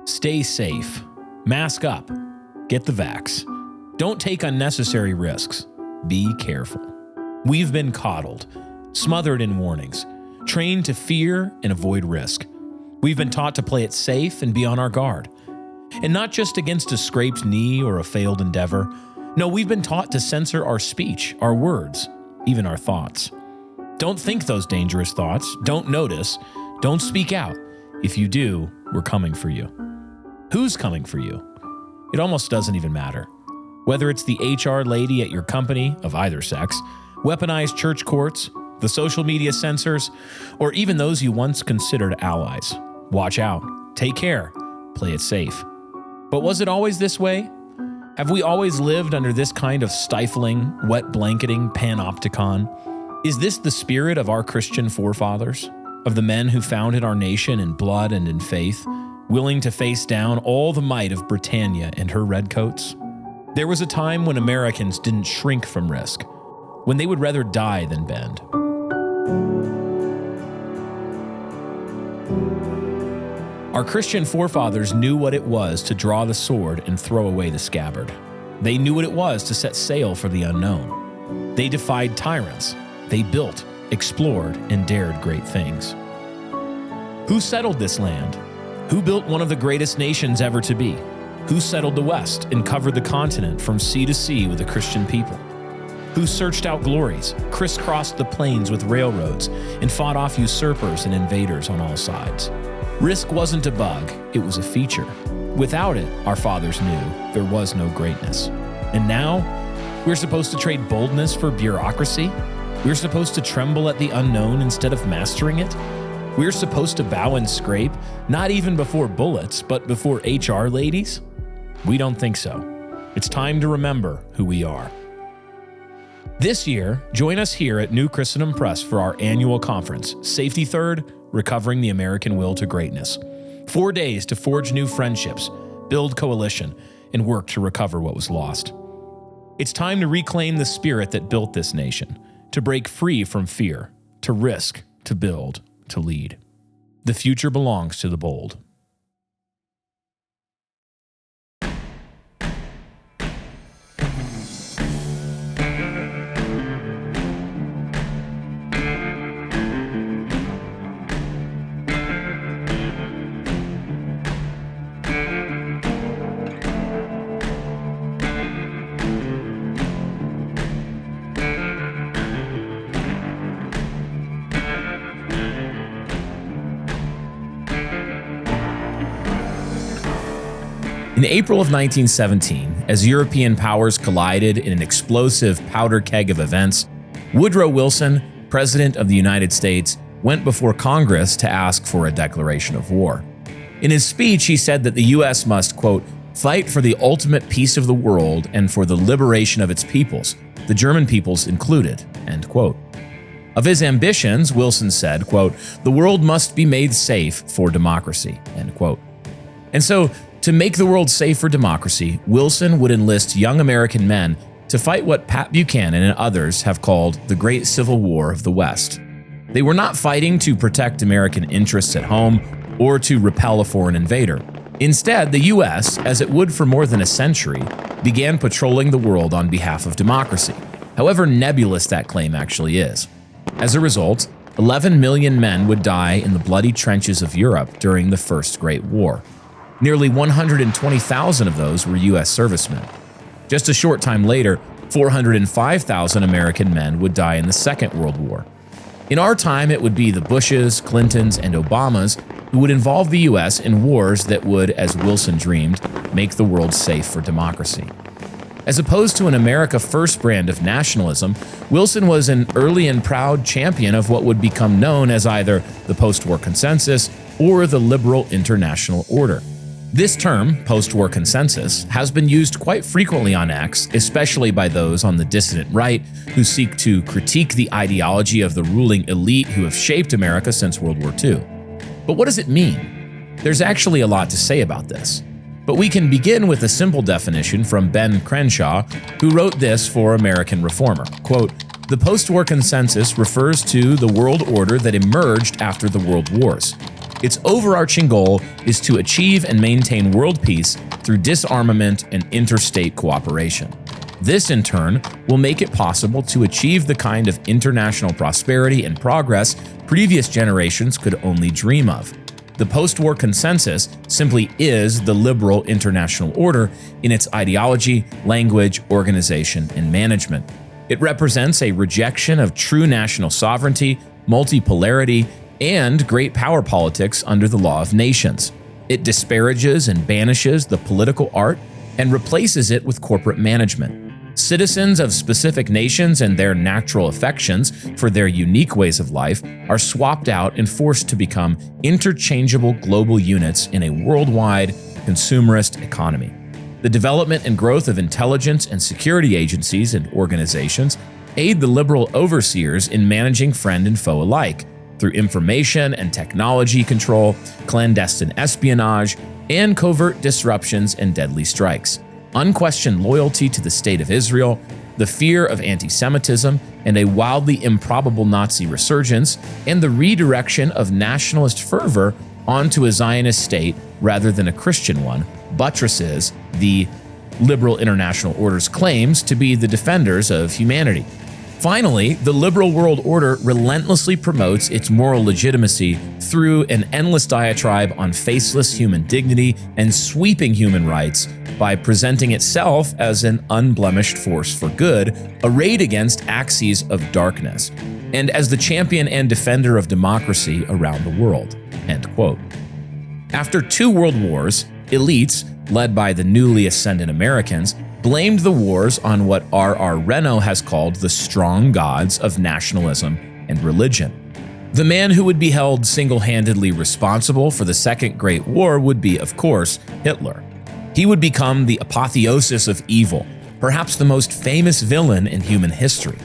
Stay safe. Mask up. Get the vax. Don't take unnecessary risks. Be careful. We've been coddled, smothered in warnings, trained to fear and avoid risk. We've been taught to play it safe and be on our guard. And not just against a scraped knee or a failed endeavor. No, we've been taught to censor our speech, our words, even our thoughts. Don't think those dangerous thoughts. Don't notice. Don't speak out. If you do, we're coming for you. Who's coming for you? It almost doesn't even matter. Whether it's the HR lady at your company of either sex, weaponized church courts, the social media censors, or even those you once considered allies. Watch out. Take care. Play it safe. But was it always this way? Have we always lived under this kind of stifling, wet blanketing panopticon? Is this the spirit of our Christian forefathers? Of the men who founded our nation in blood and in faith, willing to face down all the might of Britannia and her redcoats? There was a time when Americans didn't shrink from risk, when they would rather die than bend. Our Christian forefathers knew what it was to draw the sword and throw away the scabbard. They knew what it was to set sail for the unknown. They defied tyrants. They built, explored, and dared great things. Who settled this land? Who built one of the greatest nations ever to be? Who settled the West and covered the continent from sea to sea with a Christian people? Who searched out glories, crisscrossed the plains with railroads, and fought off usurpers and invaders on all sides? Risk wasn't a bug, it was a feature. Without it, our fathers knew, there was no greatness. And now, we're supposed to trade boldness for bureaucracy? We're supposed to tremble at the unknown instead of mastering it? We're supposed to bow and scrape, not even before bullets, but before HR ladies? We don't think so. It's time to remember who we are. This year, join us here at New Christendom Press for our annual conference, Safety Third, Recovering the American Will to Greatness. 4 days to forge new friendships, build coalition, and work to recover what was lost. It's time to reclaim the spirit that built this nation, to break free from fear, to risk, to build, to lead. The future belongs to the bold. In April of 1917, as European powers collided in an explosive powder keg of events, Woodrow Wilson, President of the United States, went before Congress to ask for a declaration of war. In his speech, he said that the U.S. must, quote, fight for the ultimate peace of the world and for the liberation of its peoples, the German peoples included, end quote. Of his ambitions, Wilson said, quote, the world must be made safe for democracy, end quote. And so, to make the world safe for democracy, Wilson would enlist young American men to fight what Pat Buchanan and others have called the Great Civil War of the West. They were not fighting to protect American interests at home or to repel a foreign invader. Instead, the U.S., as it would for more than a century, began patrolling the world on behalf of democracy, however nebulous that claim actually is. As a result, 11 million men would die in the bloody trenches of Europe during the First Great War. Nearly 120,000 of those were U.S. servicemen. Just a short time later, 405,000 American men would die in the Second World War. In our time, it would be the Bushes, Clintons, and Obamas who would involve the U.S. in wars that would, as Wilson dreamed, make the world safe for democracy. As opposed to an America First brand of nationalism, Wilson was an early and proud champion of what would become known as either the post-war consensus or the liberal international order. This term, post-war consensus, has been used quite frequently on X, especially by those on the dissident right who seek to critique the ideology of the ruling elite who have shaped America since World War II. But what does it mean? There's actually a lot to say about this. But we can begin with a simple definition from Ben Crenshaw, who wrote this for American Reformer. Quote, the post-war consensus refers to the world order that emerged after the world wars. Its overarching goal is to achieve and maintain world peace through disarmament and interstate cooperation. This, in turn, will make it possible to achieve the kind of international prosperity and progress previous generations could only dream of. The post-war consensus simply is the liberal international order in its ideology, language, organization, and management. It represents a rejection of true national sovereignty, multipolarity, and great power politics under the law of nations. It disparages and banishes the political art and replaces it with corporate management. Citizens of specific nations and their natural affections for their unique ways of life are swapped out and forced to become interchangeable global units in a worldwide consumerist economy. The development and growth of intelligence and security agencies and organizations aid the liberal overseers in managing friend and foe alike through information and technology control, clandestine espionage, and covert disruptions and deadly strikes. Unquestioned loyalty to the State of Israel, the fear of anti-Semitism, and a wildly improbable Nazi resurgence, and the redirection of nationalist fervor onto a Zionist state rather than a Christian one, buttresses the liberal international order's claims to be the defenders of humanity. Finally, the liberal world order relentlessly promotes its moral legitimacy through an endless diatribe on faceless human dignity and sweeping human rights by presenting itself as an unblemished force for good, arrayed against axes of darkness, and as the champion and defender of democracy around the world." End quote. After 2 world wars, elites, led by the newly ascendant Americans, blamed the wars on what R.R. Reno has called the strong gods of nationalism and religion. The man who would be held single-handedly responsible for the Second Great War would be, of course, Hitler. He would become the apotheosis of evil, perhaps the most famous villain in human history.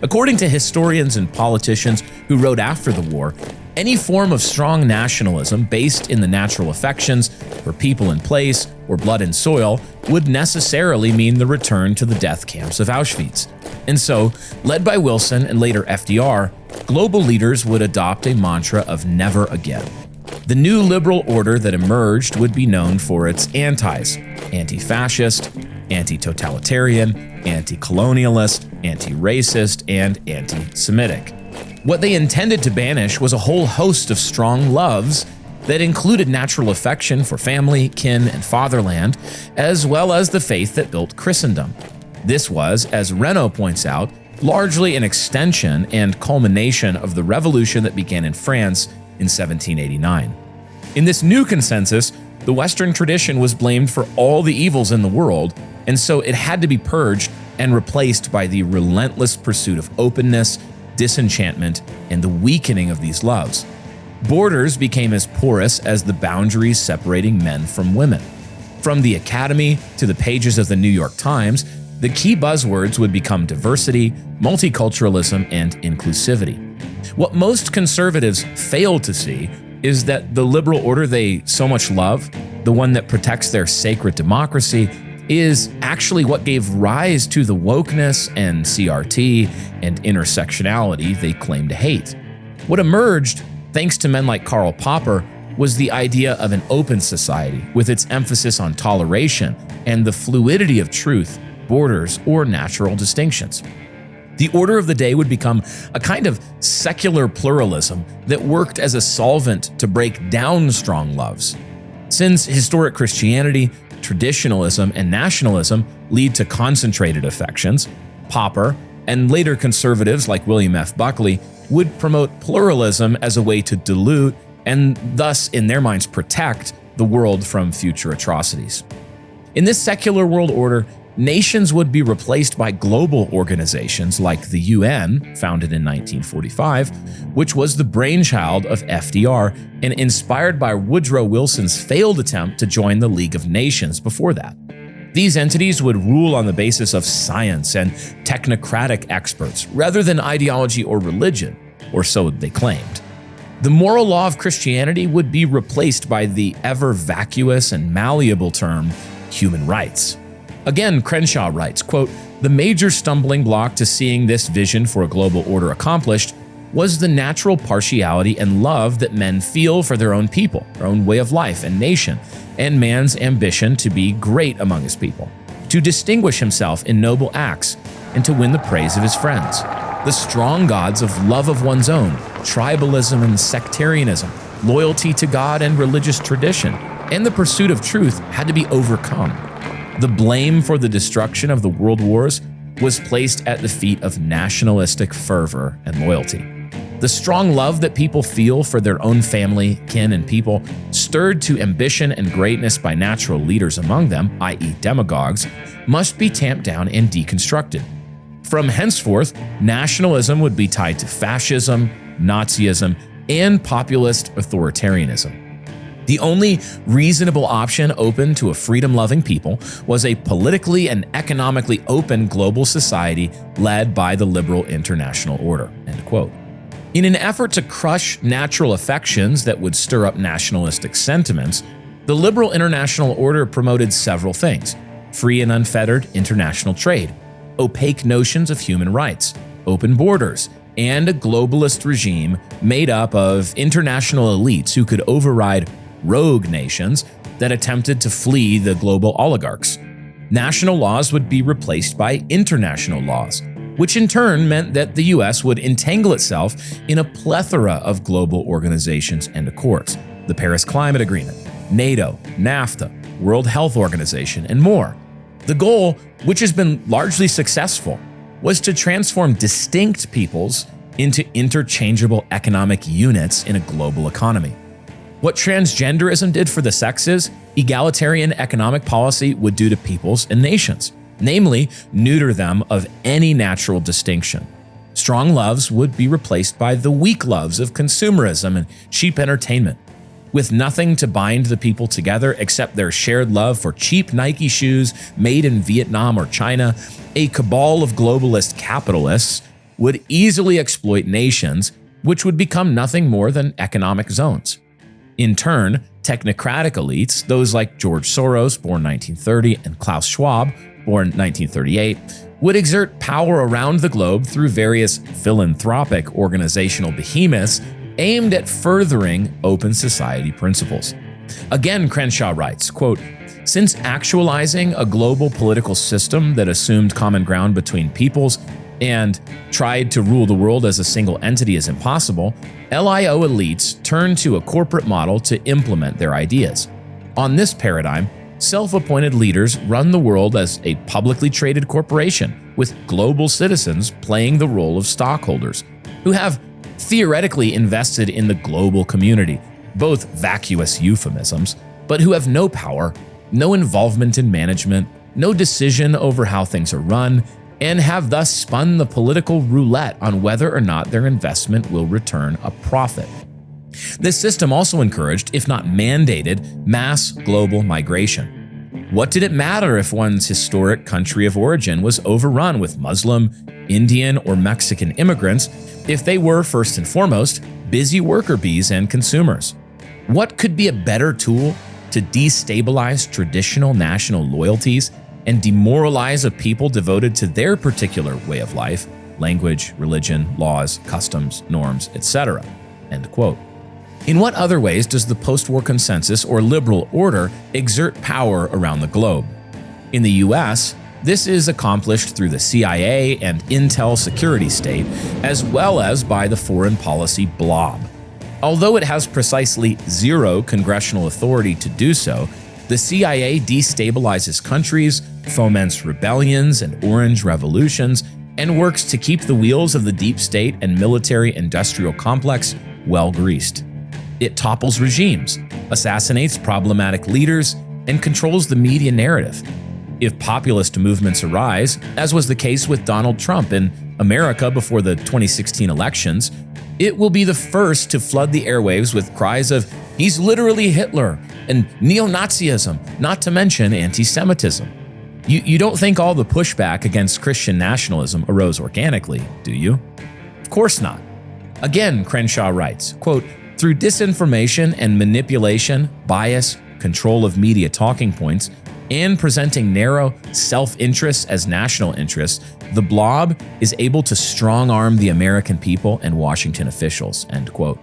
According to historians and politicians who wrote after the war, any form of strong nationalism based in the natural affections for people and place or blood and soil would necessarily mean the return to the death camps of Auschwitz. And so, led by Wilson and later FDR, global leaders would adopt a mantra of never again. The new liberal order that emerged would be known for its antis: anti-fascist, anti-totalitarian, anti-colonialist, anti-racist, and anti-Semitic. What they intended to banish was a whole host of strong loves that included natural affection for family, kin, and fatherland, as well as the faith that built Christendom. This was, as Reno points out, largely an extension and culmination of the revolution that began in France in 1789. In this new consensus, the Western tradition was blamed for all the evils in the world, and so it had to be purged and replaced by the relentless pursuit of openness, disenchantment, and the weakening of these loves. Borders became as porous as the boundaries separating men from women. From the Academy to the pages of the New York Times, the key buzzwords would become diversity, multiculturalism, and inclusivity. What most conservatives fail to see is that the liberal order they so much love, the one that protects their sacred democracy, is actually what gave rise to the wokeness and CRT and intersectionality they claim to hate. What emerged, thanks to men like Karl Popper, was the idea of an open society with its emphasis on toleration and the fluidity of truth, borders, or natural distinctions. The order of the day would become a kind of secular pluralism that worked as a solvent to break down strong loves. Since historic Christianity, traditionalism, and nationalism lead to concentrated affections, Popper, and later conservatives like William F. Buckley, would promote pluralism as a way to dilute and thus, in their minds, protect the world from future atrocities. In this secular world order, nations would be replaced by global organizations like the UN, founded in 1945, which was the brainchild of FDR and inspired by Woodrow Wilson's failed attempt to join the League of Nations before that. These entities would rule on the basis of science and technocratic experts rather than ideology or religion, or so they claimed. The moral law of Christianity would be replaced by the ever vacuous and malleable term human rights. Again, Crenshaw writes, quote, "The major stumbling block to seeing this vision for a global order accomplished was the natural partiality and love that men feel for their own people, their own way of life and nation, and man's ambition to be great among his people, to distinguish himself in noble acts, and to win the praise of his friends. The strong gods of love of one's own, tribalism and sectarianism, loyalty to God and religious tradition, and the pursuit of truth had to be overcome. The blame for the destruction of the world wars was placed at the feet of nationalistic fervor and loyalty. The strong love that people feel for their own family, kin, and people, stirred to ambition and greatness by natural leaders among them, i.e. demagogues, must be tamped down and deconstructed. From henceforth, nationalism would be tied to fascism, Nazism, and populist authoritarianism. The only reasonable option open to a freedom-loving people was a politically and economically open global society led by the liberal international order." End quote. In an effort to crush natural affections that would stir up nationalistic sentiments, the liberal international order promoted several things: free and unfettered international trade, opaque notions of human rights, open borders, and a globalist regime made up of international elites who could override rogue nations that attempted to flee the global oligarchs. National laws would be replaced by international laws, which in turn meant that the US would entangle itself in a plethora of global organizations and accords: the Paris Climate Agreement, NATO, NAFTA, World Health Organization, and more. The goal, which has been largely successful, was to transform distinct peoples into interchangeable economic units in a global economy. What transgenderism did for the sexes, egalitarian economic policy would do to peoples and nations, namely, neuter them of any natural distinction. Strong loves would be replaced by the weak loves of consumerism and cheap entertainment. With nothing to bind the people together except their shared love for cheap Nike shoes made in Vietnam or China, a cabal of globalist capitalists would easily exploit nations, which would become nothing more than economic zones. In turn, technocratic elites, those like George Soros, born 1930, and Klaus Schwab, born 1938, would exert power around the globe through various philanthropic organizational behemoths aimed at furthering open society principles. Again, Crenshaw writes, quote, "Since actualizing a global political system that assumed common ground between peoples and tried to rule the world as a single entity is impossible, LIO elites turned to a corporate model to implement their ideas. On this paradigm, self-appointed leaders run the world as a publicly traded corporation, with global citizens playing the role of stockholders, who have theoretically invested in the global community, both vacuous euphemisms, but who have no power, no involvement in management, no decision over how things are run, and have thus spun the political roulette on whether or not their investment will return a profit." This system also encouraged, if not mandated, mass global migration. What did it matter if one's historic country of origin was overrun with Muslim, Indian, or Mexican immigrants if they were, first and foremost, busy worker bees and consumers? What could be a better tool to destabilize traditional national loyalties and demoralize a people devoted to their particular way of life, language, religion, laws, customs, norms, etc.? End quote. In what other ways does the post-war consensus or liberal order exert power around the globe? In the US, this is accomplished through the CIA and Intel security state, as well as by the foreign policy blob. Although it has precisely zero congressional authority to do so, the CIA destabilizes countries, foments rebellions and orange revolutions, and works to keep the wheels of the deep state and military-industrial complex well greased. It topples regimes, assassinates problematic leaders, and controls the media narrative. If populist movements arise, as was the case with Donald Trump in America before the 2016 elections, it will be the first to flood the airwaves with cries of "he's literally Hitler" and neo-Nazism, not to mention anti-Semitism. You don't think all the pushback against Christian nationalism arose organically, do you? Of course not. Again, Crenshaw writes, quote, "Through disinformation and manipulation, bias, control of media talking points, and presenting narrow self-interests as national interests, the blob is able to strong-arm the American people and Washington officials, end quote.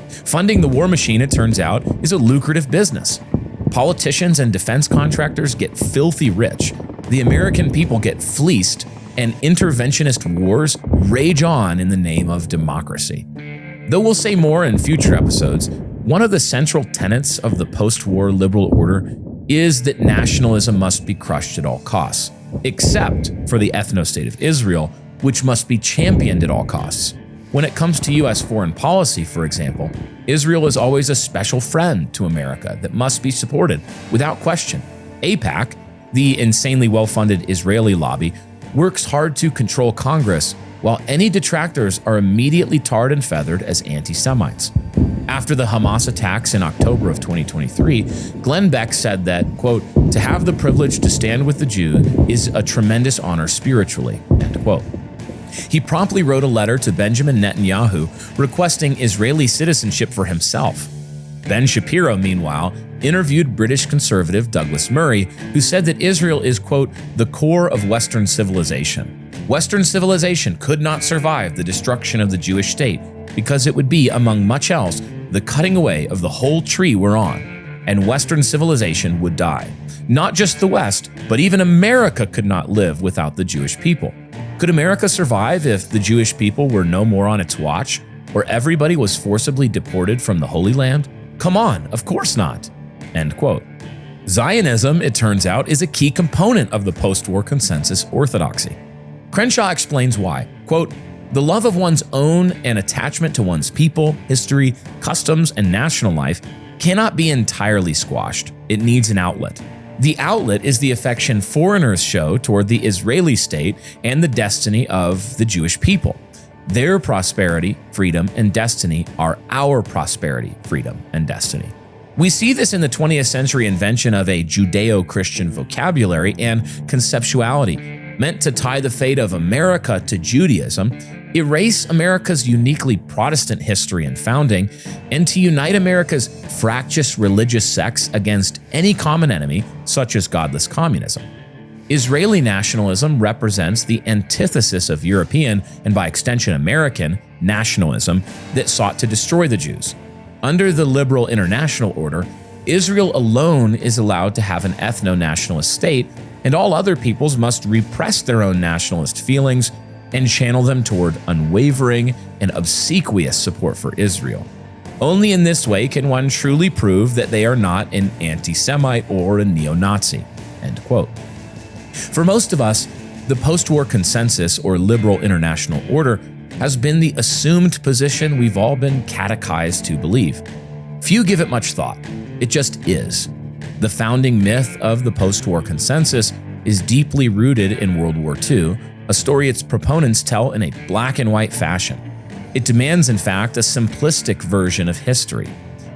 Funding the war machine, it turns out, is a lucrative business. Politicians and defense contractors get filthy rich, the American people get fleeced, and interventionist wars rage on in the name of democracy. Though we'll say more in future episodes, one of the central tenets of the post-war liberal order is that nationalism must be crushed at all costs, except for the ethno-state of Israel, which must be championed at all costs. When it comes to U.S. foreign policy, for example, Israel is always a special friend to America that must be supported without question. AIPAC, the insanely well-funded Israeli lobby, works hard to control Congress, while any detractors are immediately tarred and feathered as anti-Semites. After the Hamas attacks in October of 2023, Glenn Beck said that, quote, "To have the privilege to stand with the Jew is a tremendous honor spiritually," end quote. He promptly wrote a letter to Benjamin Netanyahu requesting Israeli citizenship for himself. Ben Shapiro, meanwhile, interviewed British conservative Douglas Murray, who said that Israel is, quote, "the core of Western civilization. Western civilization could not survive the destruction of the Jewish state because it would be, among much else, the cutting away of the whole tree we're on, and Western civilization would die. Not just the West, but even America could not live without the Jewish people. Could America survive if the Jewish people were no more on its watch, or everybody was forcibly deported from the Holy Land? Come on, of course not," end quote. Zionism, it turns out, is a key component of the post-war consensus orthodoxy. Crenshaw explains why, quote, "The love of one's own and attachment to one's people, history, customs, and national life cannot be entirely squashed. It needs an outlet. The outlet is the affection foreigners show toward the Israeli state and the destiny of the Jewish people. Their prosperity, freedom, and destiny are our prosperity, freedom, and destiny." We see this in the 20th century invention of a Judeo-Christian vocabulary and conceptuality meant to tie the fate of America to Judaism, erase America's uniquely Protestant history and founding, and to unite America's fractious religious sects against any common enemy, such as godless communism. Israeli nationalism represents the antithesis of European, and by extension American, nationalism that sought to destroy the Jews. Under the liberal international order, Israel alone is allowed to have an ethno-nationalist state, and all other peoples must repress their own nationalist feelings and channel them toward unwavering and obsequious support for Israel. Only in this way can one truly prove that they are not an anti-Semite or a neo-Nazi," end quote. For most of us, the post-war consensus or liberal international order has been the assumed position we've all been catechized to believe. Few give it much thought. It just is. The founding myth of the post-war consensus is deeply rooted in World War II, a story its proponents tell in a black and white fashion. It demands, in fact, a simplistic version of history.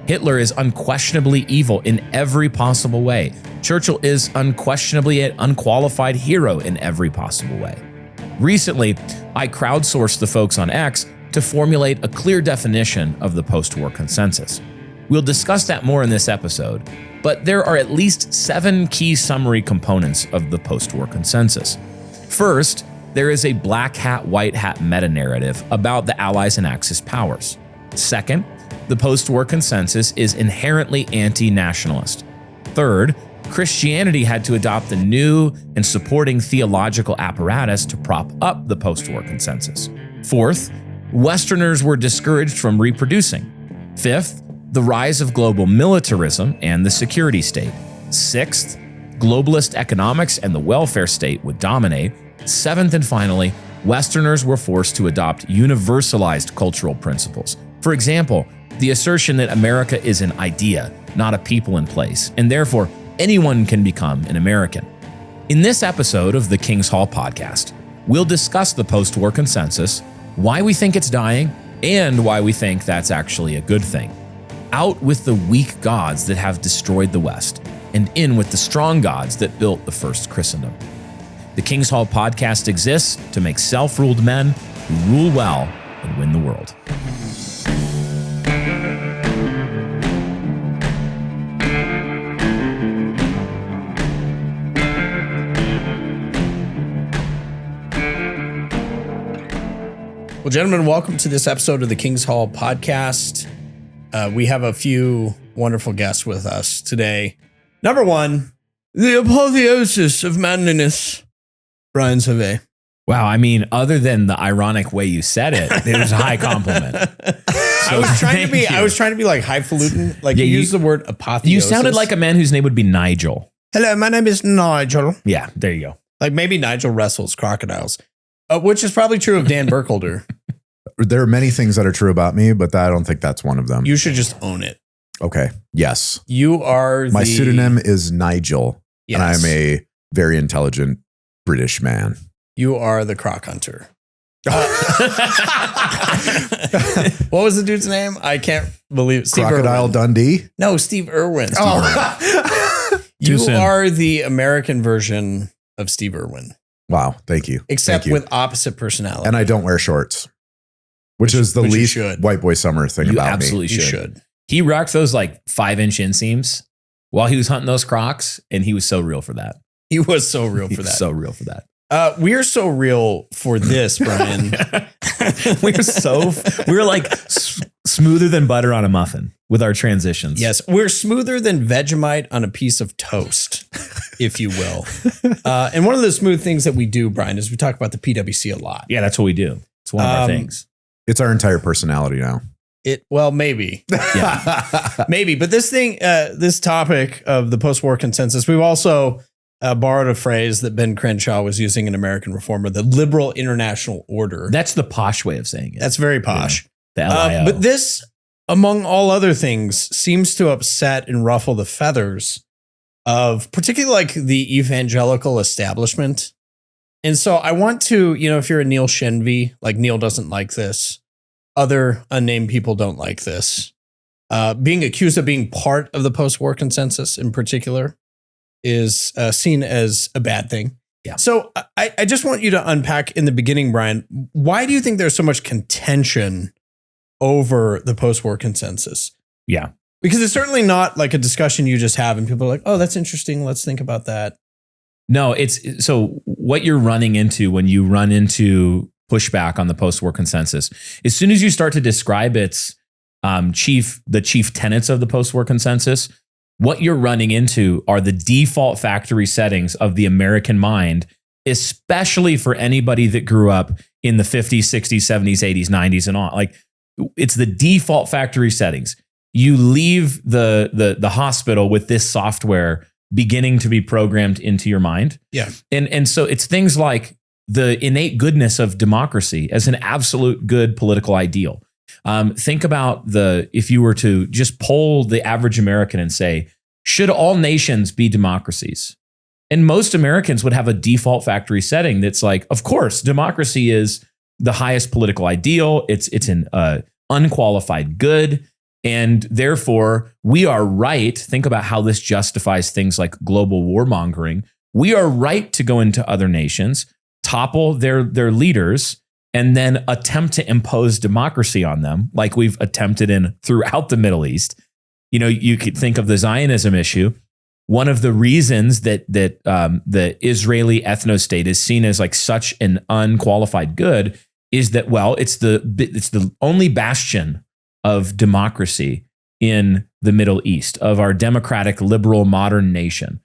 Hitler is unquestionably evil in every possible way. Churchill is unquestionably an unqualified hero in every possible way. Recently, I crowdsourced the folks on X to formulate a clear definition of the post-war consensus. We'll discuss that more in this episode, but there are at least 7 key summary components of the post-war consensus. First, there is a black hat, white hat meta-narrative about the Allies and Axis powers. Second, the post-war consensus is inherently anti-nationalist. Third, Christianity had to adopt the new and supporting theological apparatus to prop up the post-war consensus. Fourth, Westerners were discouraged from reproducing. Fifth, the rise of global militarism and the security state. Sixth, globalist economics and the welfare state would dominate. Seventh, and finally, Westerners were forced to adopt universalized cultural principles. For example, the assertion that America is an idea, not a people in place, and therefore anyone can become an American. In this episode of the King's Hall podcast, we'll discuss the post-war consensus, why we think it's dying, and why we think that's actually a good thing. Out with the weak gods that have destroyed the West, and in with the strong gods that built the first Christendom. The King's Hall podcast exists to make self-ruled men who rule well and win the world. Well, gentlemen, welcome to this episode of the King's Hall podcast. We have a few wonderful guests with us today. Number one, the apotheosis of manliness, Brian Sauvé. Wow, I mean, other than the ironic way you said it, it was a high compliment. I was trying to be like highfalutin. Like you use the word apotheosis. You sounded like a man whose name would be Nigel. Hello, my name is Nigel. Yeah, there you go. Like maybe Nigel wrestles crocodiles, which is probably true of Dan Burkholder. There are many things that are true about me, but I don't think that's one of them. You should just own it. Okay. Yes. You are My pseudonym is Nigel, yes. and I'm a very intelligent British man. You are the croc hunter. What was the dude's name? I can't believe it. Crocodile Irwin. Dundee? No, Steve Irwin. You are the American version of Steve Irwin. Wow. Thank you. Except Thank you. with opposite personality. And I don't wear shorts, which is the least white boy summer thing You about absolutely me. You should. should. He rocked those like 5-inch inseams while he was hunting those crocs, and he was so real for that. He was so real He for was that. so real for that. We are so real for this, Brian. We're like smoother than butter on a muffin with our transitions. Yes, we're smoother than Vegemite on a piece of toast, if you will. And one of the smooth things that we do, Brian, is we talk about the PWC a lot. Yeah, that's what we do. It's one of our things. It's our entire personality now. Well, maybe. Yeah. Maybe. But this thing, this topic of the post-war consensus, we've also borrowed a phrase that Ben Crenshaw was using in American Reformer, the liberal international order. That's the posh way of saying it. That's very posh. Yeah, the LIO. But this, among all other things, seems to upset and ruffle the feathers of particularly like the evangelical establishment. And so I want to, if you're a Neil Shenvi, like Neil doesn't like this. Other unnamed people don't like this. Being accused of being part of the post-war consensus in particular is seen as a bad thing. Yeah. So I just want you to unpack in the beginning, Brian, why do you think there's so much contention over the post-war consensus? Yeah. Because it's certainly not like a discussion you just have and people are like, oh, that's interesting. Let's think about that. No, it's so what you're running into when you run into pushback on the post-war consensus, as soon as you start to describe its the chief tenets of the post-war consensus, what you're running into are the default factory settings of the American mind, especially for anybody that grew up in the 50s, 60s, 70s, 80s, 90s, and on. Like, it's the default factory settings. You leave the hospital with this software beginning to be programmed into your mind. Yeah. And so it's things like the innate goodness of democracy as an absolute good political ideal. Think about if you were to just poll the average American and say, should all nations be democracies? And most Americans would have a default factory setting that's like, of course, democracy is the highest political ideal. It's an unqualified good. And therefore, we are right. Think about how this justifies things like global warmongering. We are right to go into other nations, topple their leaders, and then attempt to impose democracy on them, like we've attempted throughout the Middle East. You could think of the Zionism issue. One of the reasons that the Israeli ethno-state is seen as like such an unqualified good is that, well, it's the only bastion of democracy in the Middle East, of our democratic, liberal, modern nation.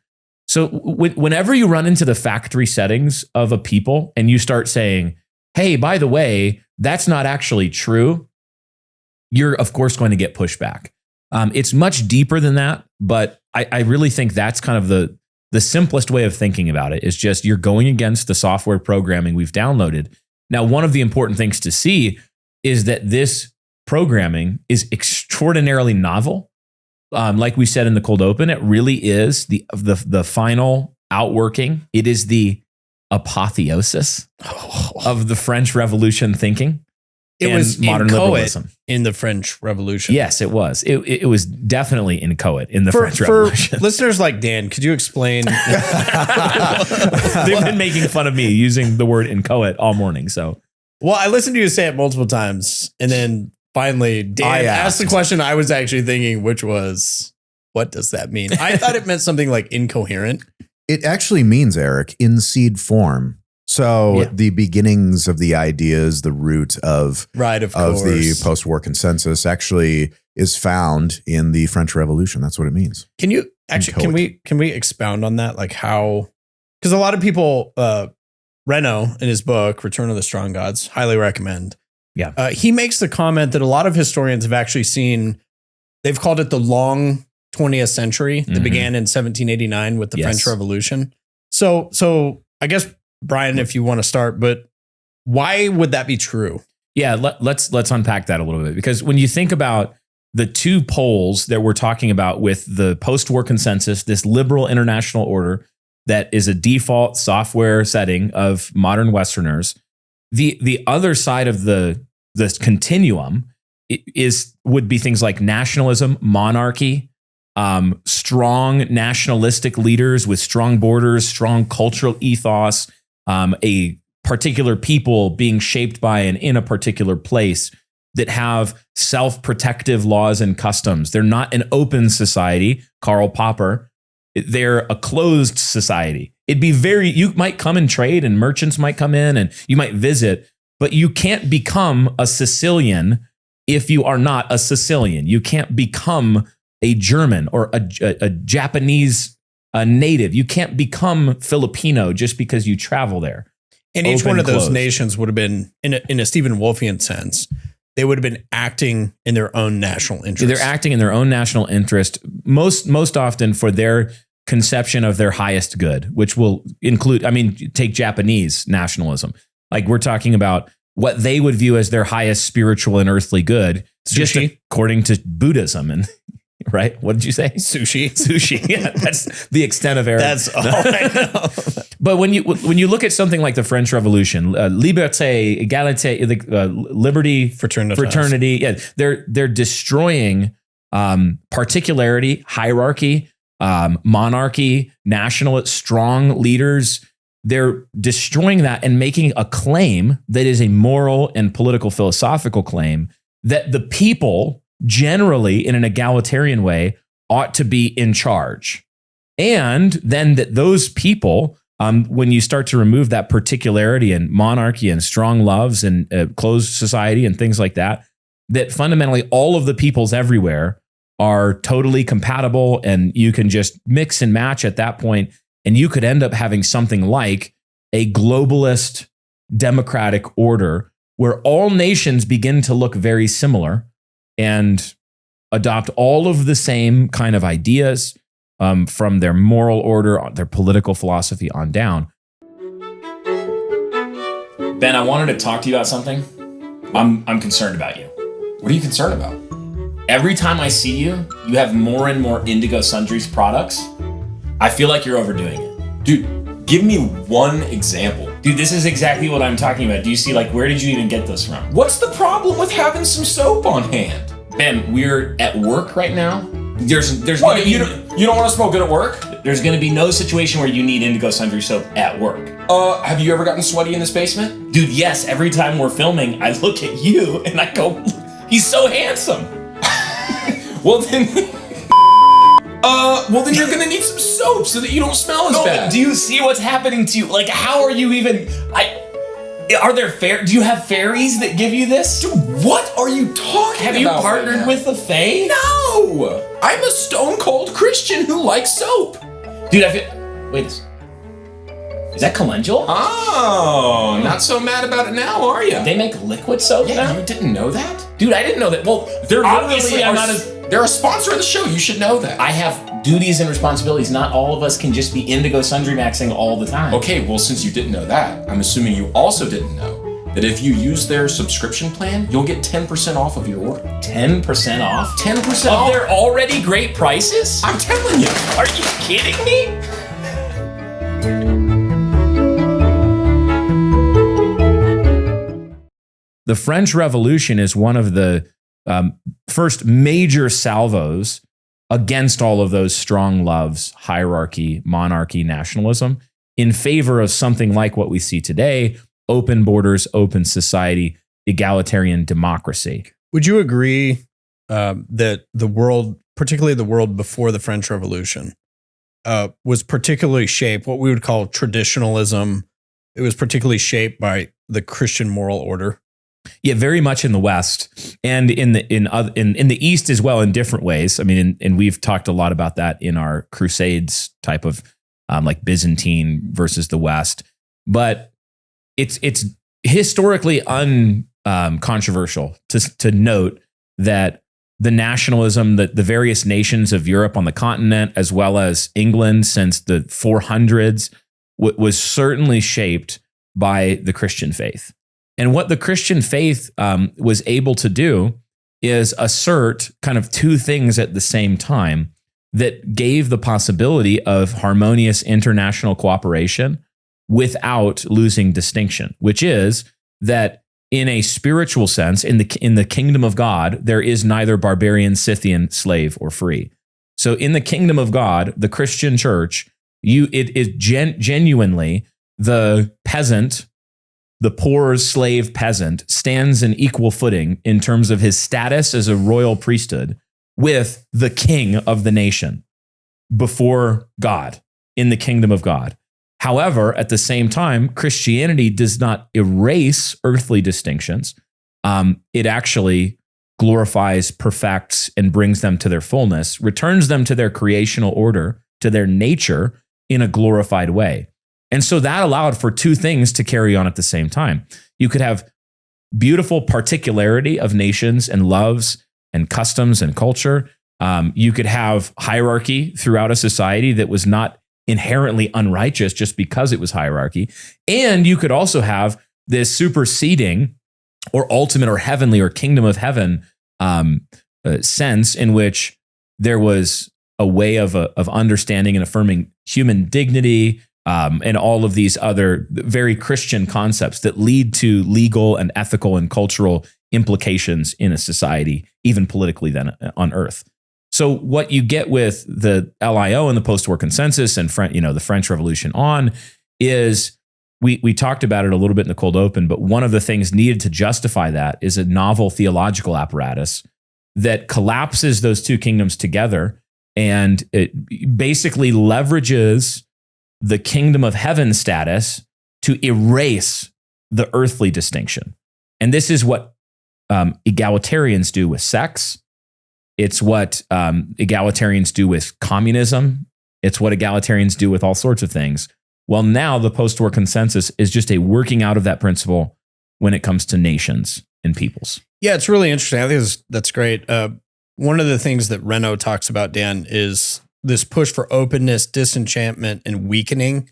So whenever you run into the factory settings of a people and you start saying, hey, by the way, that's not actually true, you're of course going to get pushback. It's much deeper than that, but I really think that's kind of the simplest way of thinking about it is just you're going against the software programming we've downloaded. Now, one of the important things to see is that this programming is extraordinarily novel. Like we said in the cold open, it really is the final outworking. It is the apotheosis of the French Revolution thinking. It was modern liberalism in the French Revolution. Yes, it was. It was definitely inchoate in the French Revolution. For listeners like Dan, could you explain? They've been making fun of me using the word inchoate all morning. So, well, I listened to you say it multiple times, and then finally Dan asked the question I was actually thinking, which was, what does that mean? I thought it meant something like incoherent. It actually means, Eric, in seed form. So the beginnings of the ideas, the root of the post-war consensus actually is found in the French Revolution. That's what it means. Can you actually, can we expound on that? Like how, because a lot of people, Reno in his book, Return of the Strong Gods, highly recommend. Yeah. He makes the comment that a lot of historians have actually seen, they've called it the long 20th century that began in 1789 with the French Revolution. So I guess, Brian, if you want to start, but why would that be true? Yeah, let's unpack that a little bit, because when you think about the two poles that we're talking about with the post-war consensus, this liberal international order that is a default software setting of modern Westerners, the other side of the continuum would be things like nationalism, monarchy, strong nationalistic leaders with strong borders, strong cultural ethos, a particular people being shaped by and in a particular place that have self-protective laws and customs. They're not an open society, Karl Popper. They're a closed society. You might come and trade and merchants might come in and you might visit, but you can't become a Sicilian if you are not a Sicilian. You can't become a German or a Japanese native. You can't become Filipino just because you travel there. And each one of those nations would have been, in a Stephen Wolfian sense, they would have been acting in their own national interest. They're acting in their own national interest, most often for their conception of their highest good, which will include, take Japanese nationalism. Like we're talking about what they would view as their highest spiritual and earthly good, just according to Buddhism. And right? What did you say? Sushi. Yeah, that's the extent of Arab. That's all I know. But when you look at something like the French Revolution, liberté, égalité, liberty, fraternity, yeah, they're destroying particularity, hierarchy, monarchy, nationalist, strong leaders. They're destroying that and making a claim that is a moral and political philosophical claim that the people generally in an egalitarian way ought to be in charge. And then that those people, when you start to remove that particularity and monarchy and strong loves and closed society and things like that, that fundamentally all of the peoples everywhere are totally compatible and you can just mix and match at that point. And you could end up having something like a globalist democratic order where all nations begin to look very similar and adopt all of the same kind of ideas from their moral order, their political philosophy on down. Ben, I wanted to talk to you about something. I'm concerned about you. What are you concerned about? Every time I see you, you have more and more Indigo Sundries products. I feel like you're overdoing it. Dude, give me one example. Dude, this is exactly what I'm talking about. Do you see, where did you even get this from? What's the problem with having some soap on hand? Ben, we're at work right now. There's what, you don't want to smoke it at work? There's going to be no situation where you need Indigo Sundry soap at work. Have you ever gotten sweaty in this basement? Dude, yes. Every time we're filming, I look at you and I go, he's so handsome. Well then you're gonna need some soap so that you don't smell as bad. Do you see what's happening to you? How are you even? Do you have fairies that give you this? Dude, what are you talking about? Have you partnered with the Fae? No! I'm a stone cold Christian who likes soap. Dude, wait. Is that calendula? Oh, not so mad about it now, are you? They make liquid soap now? You didn't know that? Dude, I didn't know that. Well, they're a sponsor of the show. You should know that. I have duties and responsibilities. Not all of us can just be Indigo Sundry Maxing all the time. Okay, well, since you didn't know that, I'm assuming you also didn't know that if you use their subscription plan, you'll get 10% off of your order. 10% off? 10% off? Of their already great prices? I'm telling you. Are you kidding me? The French Revolution is one of the first major salvos against all of those strong loves, hierarchy, monarchy, nationalism, in favor of something like what we see today: open borders, open society, egalitarian democracy. Would you agree that the world, particularly the world before the French Revolution, was particularly shaped what we would call traditionalism it was particularly shaped by the Christian moral order. Yeah, very much in the West and in the East as well in different ways. I mean, and we've talked a lot about that in our Crusades type of like Byzantine versus the West. But it's historically uncontroversial to note that the nationalism that the various nations of Europe on the continent, as well as England since the 400s, was certainly shaped by the Christian faith. And what the Christian faith was able to do is assert kind of two things at the same time that gave the possibility of harmonious international cooperation without losing distinction, which is that in a spiritual sense, in the kingdom of God, there is neither barbarian, Scythian, slave, or free. So in the kingdom of God, the Christian church, it is genuinely the peasant, the poor slave peasant stands in equal footing in terms of his status as a royal priesthood with the king of the nation before God in the kingdom of God. However, at the same time, Christianity does not erase earthly distinctions. It actually glorifies, perfects, and brings them to their fullness, returns them to their creational order, to their nature in a glorified way. And so that allowed for two things to carry on at the same time. You could have beautiful particularity of nations and loves and customs and culture. You could have hierarchy throughout a society that was not inherently unrighteous just because it was hierarchy. And you could also have this superseding or ultimate or heavenly or kingdom of heaven sense in which there was a way of understanding and affirming human dignity, and all of these other very Christian concepts that lead to legal and ethical and cultural implications in a society, even politically then on earth. So what you get with the LIO and the post-war consensus and the French Revolution on is we talked about it a little bit in the cold open, but one of the things needed to justify that is a novel theological apparatus that collapses those two kingdoms together, and it basically leverages the kingdom of heaven status to erase the earthly distinction. And this is what egalitarians do with sex. It's what egalitarians do with communism. It's what egalitarians do with all sorts of things. Well, now the post-war consensus is just a working out of that principle when it comes to nations and peoples. Yeah, it's really interesting. I think that's great. One of the things that Reno talks about, Dan, is this push for openness, disenchantment, and weakening.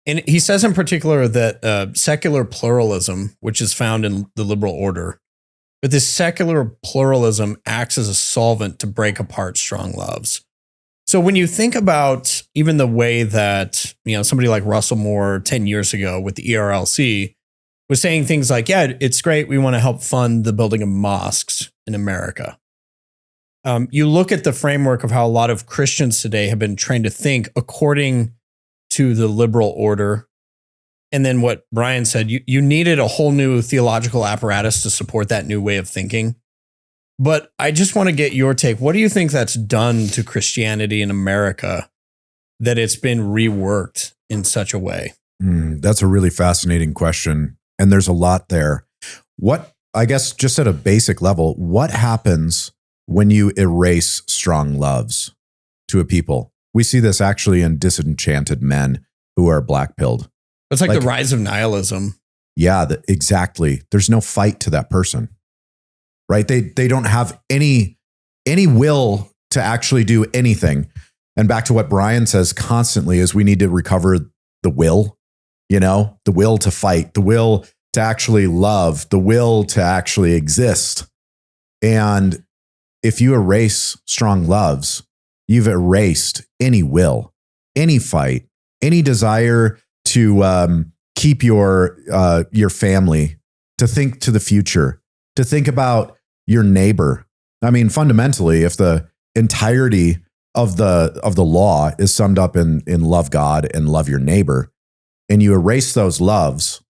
And he says in particular that secular pluralism, which is found in the liberal order, but this secular pluralism acts as a solvent to break apart strong loves. So when you think about even the way that, somebody like Russell Moore 10 years ago with the ERLC was saying things like, yeah, it's great. We want to help fund the building of mosques in America. You look at the framework of how a lot of Christians today have been trained to think according to the liberal order. And then what Brian said, you needed a whole new theological apparatus to support that new way of thinking. But I just want to get your take. What do you think that's done to Christianity in America that it's been reworked in such a way? That's a really fascinating question. And there's a lot there. What, I guess, just at a basic level, what happens when you erase strong loves to a people? We see this actually in disenchanted men who are black-pilled. It's like the rise of nihilism. Yeah, exactly. There's no fight to that person, right? They don't have any will to actually do anything. And back to what Brian says constantly is we need to recover the will, the will to fight, the will to actually love, the will to actually exist. And if you erase strong loves, you've erased any will, any fight, any desire to keep your family, to think to the future, to think about your neighbor. I mean, fundamentally, if the entirety of the law is summed up in love God and love your neighbor, and you erase those loves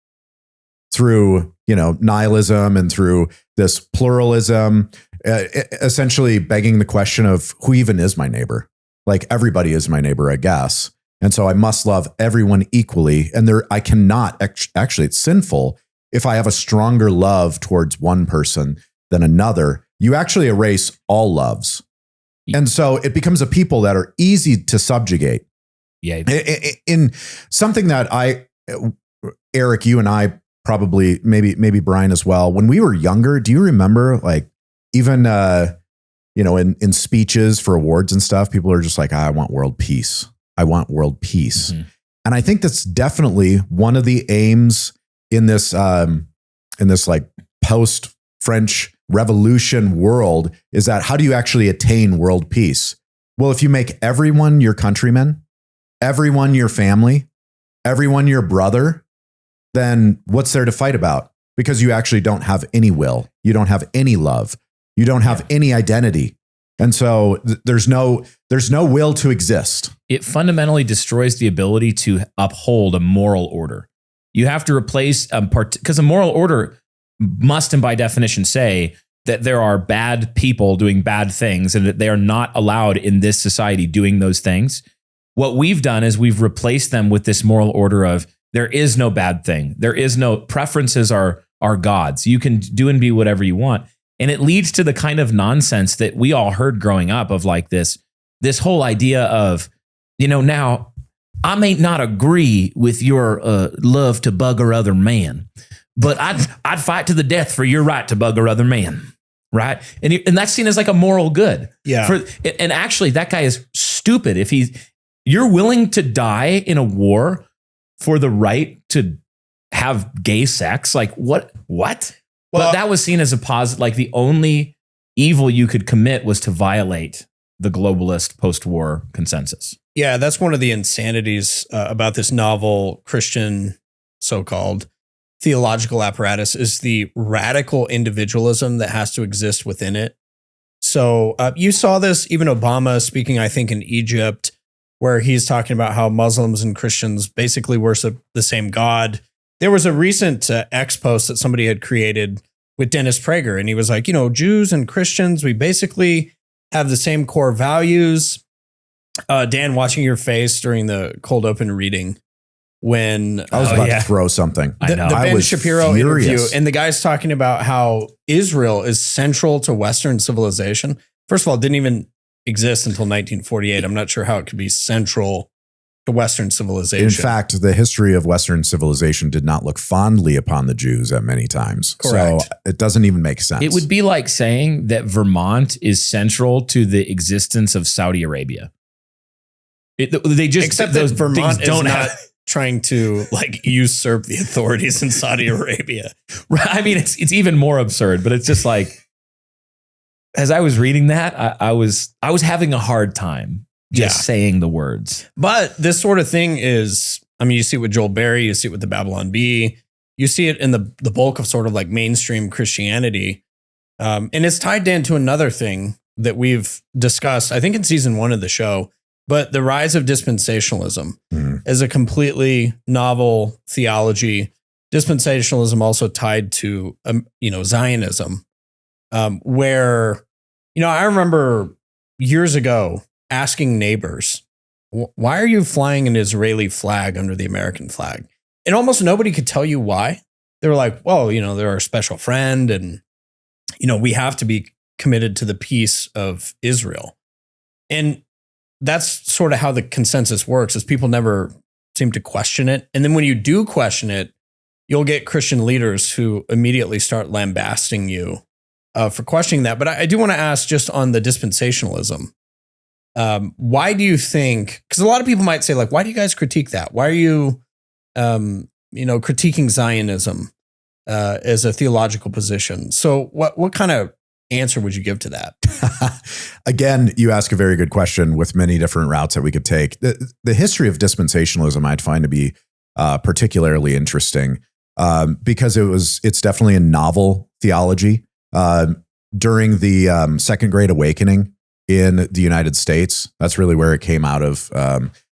through nihilism and through this pluralism, essentially begging the question of who even is my neighbor? Like everybody is my neighbor, I guess. And so I must love everyone equally. And I cannot, actually, it's sinful if I have a stronger love towards one person than another. You actually erase all loves. And so it becomes a people that are easy to subjugate. Yeah. In something that Eric, you and I probably, maybe Brian as well, when we were younger, do you remember like even, in speeches for awards and stuff, people are just like, I want world peace. I want world peace. Mm-hmm. And I think that's definitely one of the aims in this like post-French Revolution world, is that how do you actually attain world peace? Well, if you make everyone your countrymen, everyone your family, everyone your brother, then what's there to fight about? Because you actually don't have any will. You don't have any love. You don't have any identity. And so there's no will to exist. It fundamentally destroys the ability to uphold a moral order. You have to replace because a moral order must, and by definition, say that there are bad people doing bad things and that they are not allowed in this society doing those things. What we've done is we've replaced them with this moral order of there is no bad thing. There is no preferences are gods. You can do and be whatever you want. And it leads to the kind of nonsense that we all heard growing up of like this whole idea of, now I may not agree with your love to bugger other man, but I'd fight to the death for your right to bugger other man, right? And that's seen as like a moral good. Yeah. And actually, that guy is stupid. If you're willing to die in a war for the right to have gay sex, like what? Well, but that was seen as a positive. Like the only evil you could commit was to violate the globalist post-war consensus. Yeah, that's one of the insanities about this novel Christian so-called theological apparatus is the radical individualism that has to exist within it. So you saw this, even Obama speaking, I think, in Egypt, where he's talking about how Muslims and Christians basically worship the same God. There was a recent X post that somebody had created with Dennis Prager, and he was like, Jews and Christians, we basically have the same core values. Dan, watching your face during the cold open reading when I was about to throw something. The Ben Shapiro interview, and the guy's talking about how Israel is central to Western civilization. First of all, it didn't even exist until 1948. I'm not sure how it could be central to Western civilization. In fact, the history of Western civilization did not look fondly upon the Jews at many times. Correct. So it doesn't even make sense. It would be like saying that Vermont is central to the existence of Saudi Arabia. Except that Vermont is not trying to like usurp the authorities in Saudi Arabia. Right. I mean, it's even more absurd, but it's just like, as I was reading that, I was having a hard time just saying the words. But this sort of thing is, I mean, you see it with Joel Berry, you see it with the Babylon Bee, you see it in the bulk of sort of like mainstream Christianity. And it's tied down to another thing that we've discussed, I think in season 1 of the show, but the rise of dispensationalism is a completely novel theology. Dispensationalism also tied to, Zionism, where, I remember years ago asking neighbors, why are you flying an Israeli flag under the American flag? And almost nobody could tell you why. They were like, well, they're our special friend and, we have to be committed to the peace of Israel. And that's sort of how the consensus works, is people never seem to question it. And then when you do question it, you'll get Christian leaders who immediately start lambasting you for questioning that. But I do want to ask, just on the dispensationalism, why do you think, because a lot of people might say, like, why do you guys critique that? Why are you, critiquing Zionism as a theological position? So what kind of answer would you give to that? Again, you ask a very good question with many different routes that we could take. The history of dispensationalism I'd find to be particularly interesting because it's definitely a novel theology. During the Second Great Awakening in the United States, that's really where it came out of,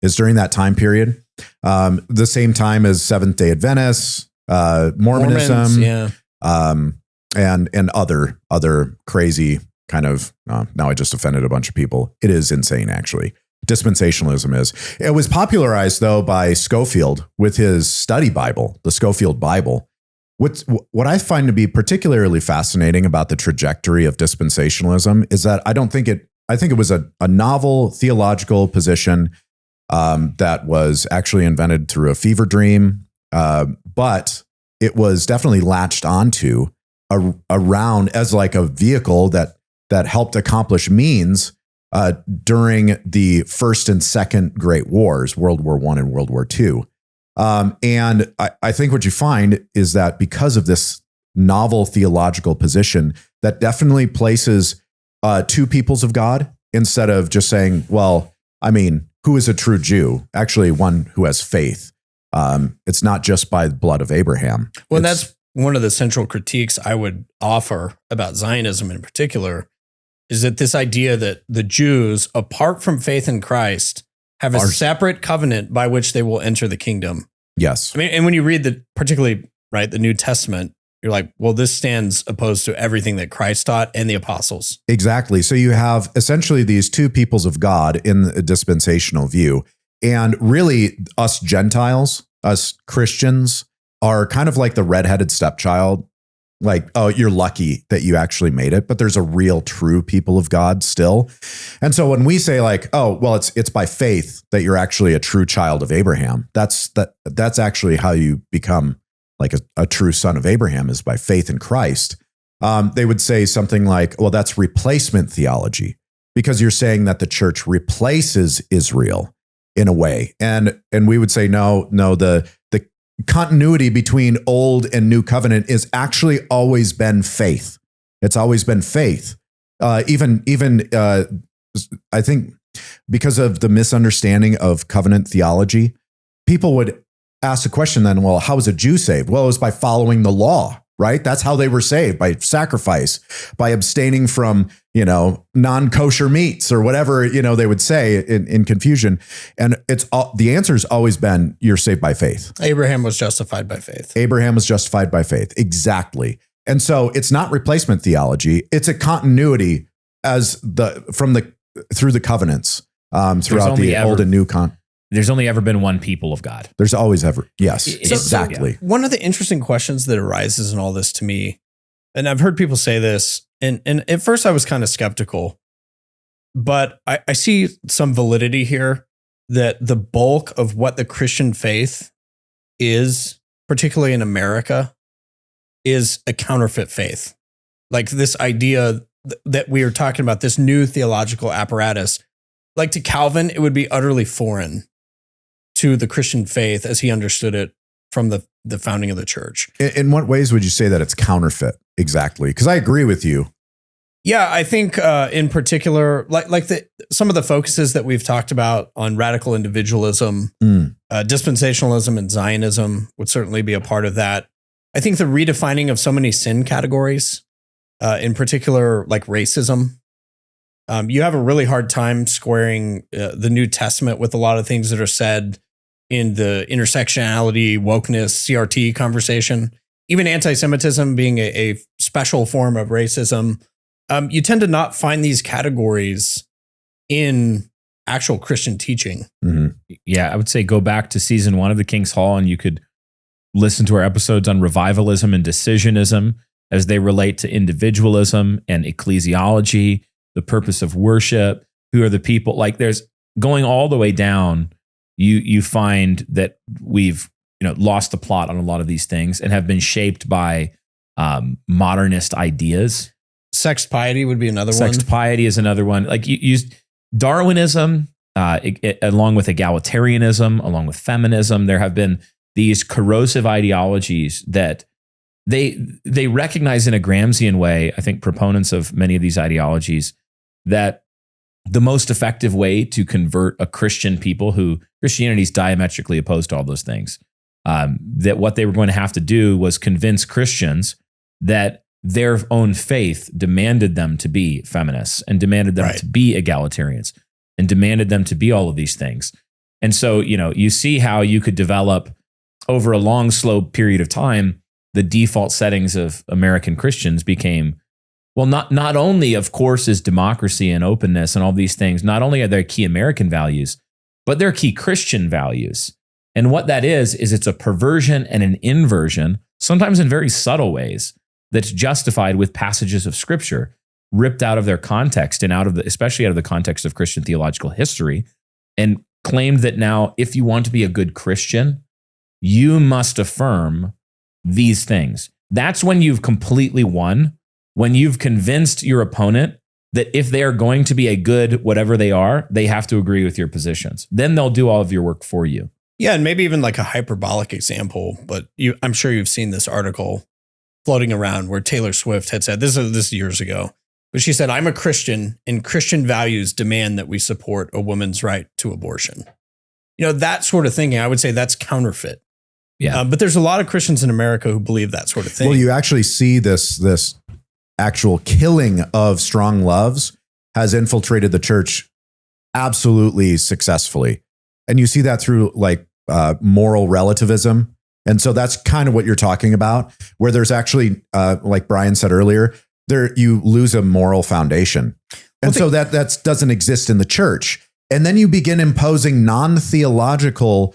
is during that time period. The same time as Seventh-day Adventists, Mormonism, and other crazy kind of, now I just offended a bunch of people. It is insane, actually, dispensationalism is. It was popularized, though, by Scofield with his study Bible, the Scofield Bible. What I find to be particularly fascinating about the trajectory of dispensationalism is that I think it was a novel theological position that was actually invented through a fever dream, but it was definitely latched onto around as like a vehicle that helped accomplish means during the First and Second Great Wars, World War I and World War II. And I think what you find is that because of this novel theological position, that definitely places two peoples of God instead of just saying, well, I mean, who is a true Jew? Actually, one who has faith. It's not just by the blood of Abraham. Well, that's one of the central critiques I would offer about Zionism in particular, is that this idea that the Jews, apart from faith in Christ, have a separate covenant by which they will enter the kingdom. Yes. I mean, and when you read the New Testament, you're like, well, this stands opposed to everything that Christ taught and the apostles. Exactly. So you have essentially these two peoples of God in a dispensational view. And really, us Gentiles, us Christians, are kind of like the redheaded stepchild. Like, oh, you're lucky that you actually made it, but there's a real true people of God still. And so when we say like, oh, well, it's by faith that you're actually a true child of Abraham, that's actually how you become like a true son of Abraham, is by faith in Christ. They would say something like, well, that's replacement theology, because you're saying that the church replaces Israel in a way. And we would say, no, the continuity between old and new covenant is actually always been faith. It's always been faith. Even I think because of the misunderstanding of covenant theology, people would ask the question then, well, how was a Jew saved? Well, it was by following the law, right? That's how they were saved, by sacrifice, by abstaining from, non-kosher meats or whatever, they would say in confusion. And the answer has always been, you're saved by faith. Abraham was justified by faith. Abraham was justified by faith. Exactly. And so it's not replacement theology. It's a continuity through the covenants, throughout the old and new There's only ever been one people of God. There's always ever. Yes, exactly. One of the interesting questions that arises in all this to me, and I've heard people say this, and at first I was kind of skeptical, but I see some validity here, that the bulk of what the Christian faith is, particularly in America, is a counterfeit faith. Like this idea that we are talking about, this new theological apparatus, like to Calvin, it would be utterly foreign to the Christian faith as he understood it from the founding of the church. In what ways would you say that it's counterfeit? Exactly. Because I agree with you. Yeah, I think in particular, like some of the focuses that we've talked about on radical individualism, dispensationalism and Zionism would certainly be a part of that. I think the redefining of so many sin categories, in particular, like racism, you have a really hard time squaring the New Testament with a lot of things that are said in the intersectionality, wokeness, CRT conversation. Even anti-Semitism being a special form of racism. You tend to not find these categories in actual Christian teaching. Mm-hmm. Yeah, I would say go back to season 1 of the King's Hall, and you could listen to our episodes on revivalism and decisionism as they relate to individualism and ecclesiology, the purpose of worship, who are the people. Like there's going all the way down, you find that we've lost the plot on a lot of these things and have been shaped by modernist ideas. Sex piety would be another one. Sex piety is another one. Like you use Darwinism, along with egalitarianism, along with feminism. There have been these corrosive ideologies that they recognize in a Gramscian way, I think proponents of many of these ideologies, that the most effective way to convert a Christian people who Christianity is diametrically opposed to all those things, that what they were going to have to do was convince Christians that their own faith demanded them to be feminists and demanded them to be egalitarians and demanded them to be all of these things. And so, you see how you could develop over a long, slow period of time, the default settings of American Christians became, Well, not only, of course, is democracy and openness and all these things, not only are they key American values, but they're key Christian values. And what that is it's a perversion and an inversion, sometimes in very subtle ways, that's justified with passages of scripture ripped out of their context and especially out of the context of Christian theological history, and claimed that now, if you want to be a good Christian, you must affirm these things. That's when you've completely won, when you've convinced your opponent that if they are going to be a good whatever they are, they have to agree with your positions. Then they'll do all of your work for you. Yeah, and maybe even like a hyperbolic example, but I'm sure you've seen this article floating around where Taylor Swift had said, this is years ago, but she said, "I'm a Christian and Christian values demand that we support a woman's right to abortion." That sort of thinking, I would say that's counterfeit. Yeah. But there's a lot of Christians in America who believe that sort of thing. Well, you actually see this actual killing of strong loves has infiltrated the church absolutely successfully. And you see that through like moral relativism. And so that's kind of what you're talking about, where there's actually, like Brian said earlier, there you lose a moral foundation. And so that doesn't exist in the church. And then you begin imposing non-theological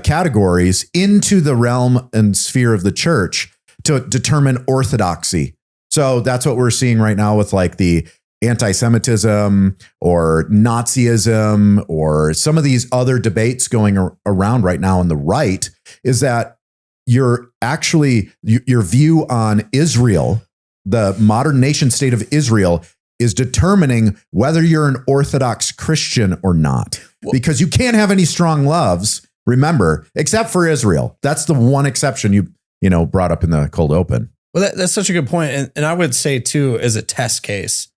categories into the realm and sphere of the church to determine orthodoxy. So that's what we're seeing right now with like the anti-Semitism or Nazism or some of these other debates going around right now on the right, is that your view on Israel, the modern nation state of Israel, is determining whether you're an Orthodox Christian or not. Because you can't have any strong loves, remember, except for Israel. That's the one exception you brought up in the cold open. Well, that's such a good point. And I would say, too, as a test case,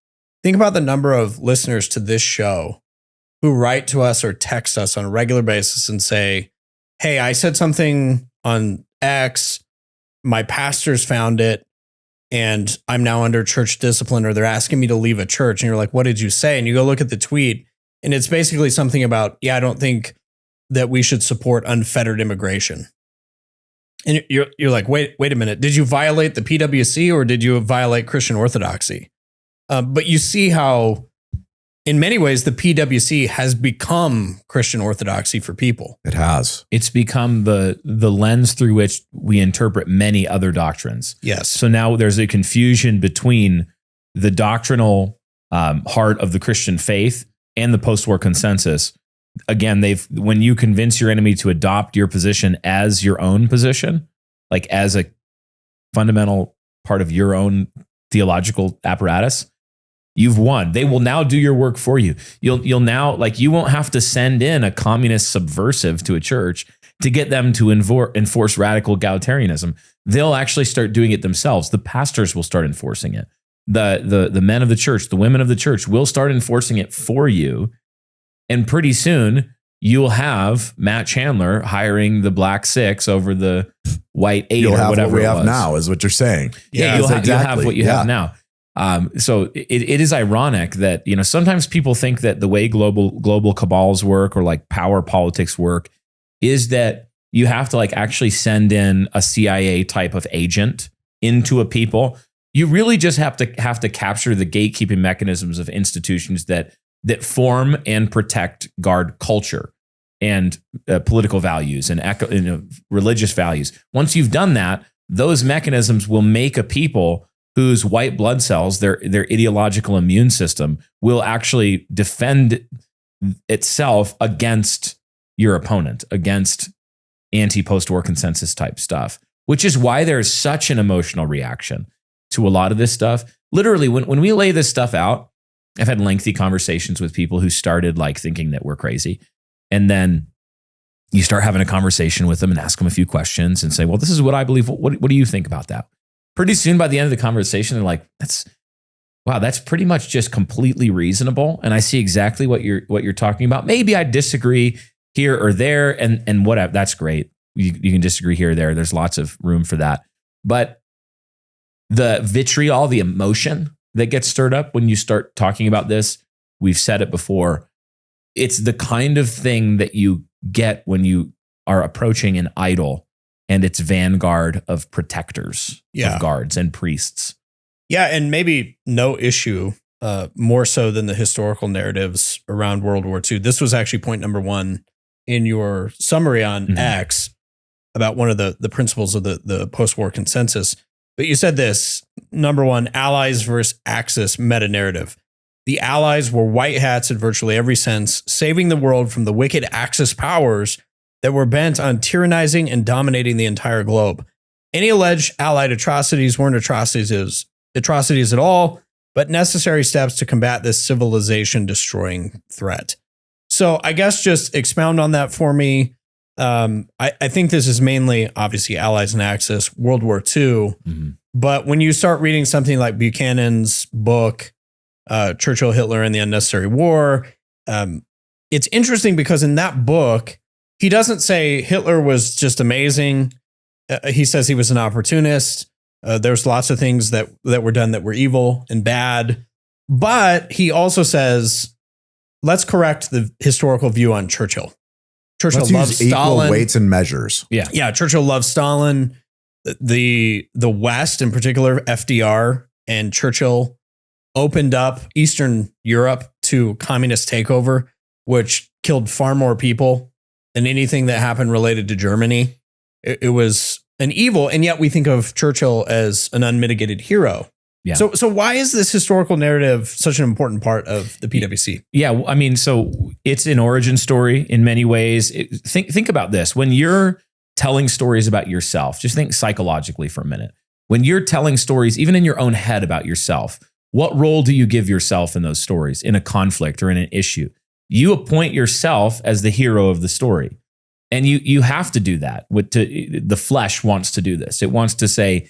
think about the number of listeners to this show who write to us or text us on a regular basis and say, "Hey, I said something on X, my pastors found it, and I'm now under church discipline, or they're asking me to leave a church." And you're like, "What did you say?" And you go look at the tweet, and it's basically something about, "Yeah, I don't think that we should support unfettered immigration." And you're like, wait a minute. Did you violate the PWC or did you violate Christian orthodoxy? But you see how, in many ways, the PWC has become Christian orthodoxy for people. It has. It's become the lens through which we interpret many other doctrines. Yes. So now there's a confusion between the doctrinal heart of the Christian faith and the post-war consensus. Again, when you convince your enemy to adopt your position as your own position, like as a fundamental part of your own theological apparatus, you've won. They will now do your work for you. You'll now, like, you won't have to send in a communist subversive to a church to get them to enforce radical egalitarianism. They'll actually start doing it themselves. The pastors will start enforcing it. The men of the church, the women of the church will start enforcing it for you. And pretty soon, you'll have Matt Chandler hiring the black 6 over the white 8 You'll or have whatever what we it have was. now, is what you're saying. Yeah, you'll have what you have now. So it is ironic that, sometimes people think that the way global cabals work, or like power politics work, is that you have to like actually send in a CIA type of agent into a people. You really just have to capture the gatekeeping mechanisms of institutions that form and guard culture and political values and religious values. Once you've done that, those mechanisms will make a people whose white blood cells, their ideological immune system, will actually defend itself against your opponent, against anti-post-war consensus type stuff, which is why there's such an emotional reaction to a lot of this stuff. Literally, when we lay this stuff out, I've had lengthy conversations with people who started like thinking that we're crazy. And then you start having a conversation with them and ask them a few questions and say, well, this is what I believe. What do you think about that? Pretty soon by the end of the conversation, they're like, that's pretty much just completely reasonable. And I see exactly what you're talking about. Maybe I disagree here or there, and whatever. That's great. You can disagree here or there. There's lots of room for that. But the vitriol, the emotion that gets stirred up when you start talking about this, we've said it before, it's the kind of thing that you get when you are approaching an idol and its vanguard of protectors, of guards and priests. Yeah, and maybe no issue more so than the historical narratives around World War II. This was actually point number 1 in your summary on X about one of the principles of the post-war consensus. But you said this, number 1, Allies versus Axis meta-narrative. The Allies were white hats in virtually every sense, saving the world from the wicked Axis powers that were bent on tyrannizing and dominating the entire globe. Any alleged Allied atrocities weren't atrocities at all, but necessary steps to combat this civilization-destroying threat. So I guess just expound on that for me. I think this is mainly, obviously, Allies and Axis, World War II. But when you start reading something like Buchanan's book, Churchill, Hitler, and the Unnecessary War, it's interesting because in that book, he doesn't say Hitler was just amazing. He says he was an opportunist. There's lots of things that were done that were evil and bad. But he also says, let's correct the historical view on Churchill. Churchill loves Stalin. Equal weights and measures. Yeah. Churchill loves Stalin. The West, in particular, FDR and Churchill, opened up Eastern Europe to communist takeover, which killed far more people than anything that happened related to Germany. It was an evil, and yet we think of Churchill as an unmitigated hero. Yeah. So why is this historical narrative such an important part of the PWC? Yeah, I mean, so it's an origin story in many ways. Think about this. When you're telling stories about yourself, just think psychologically for a minute. When you're telling stories, even in your own head about yourself, what role do you give yourself in those stories, in a conflict or in an issue? You appoint yourself as the hero of the story. And you have to do that. The flesh wants to do this. It wants to say,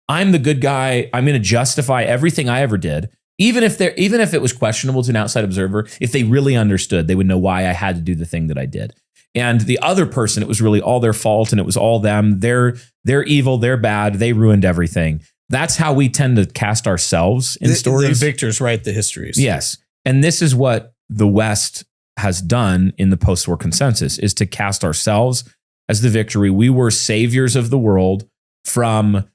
I'm the good guy. I'm going to justify everything I ever did. Even if it was questionable to an outside observer, if they really understood, they would know why I had to do the thing that I did. And the other person, it was really all their fault and it was all them. They're evil. They're bad. They ruined everything. That's how we tend to cast ourselves in stories. The victors write the histories. Yes. And this is what the West has done in the post-war consensus, is to cast ourselves as the victory. We were saviors of the world from,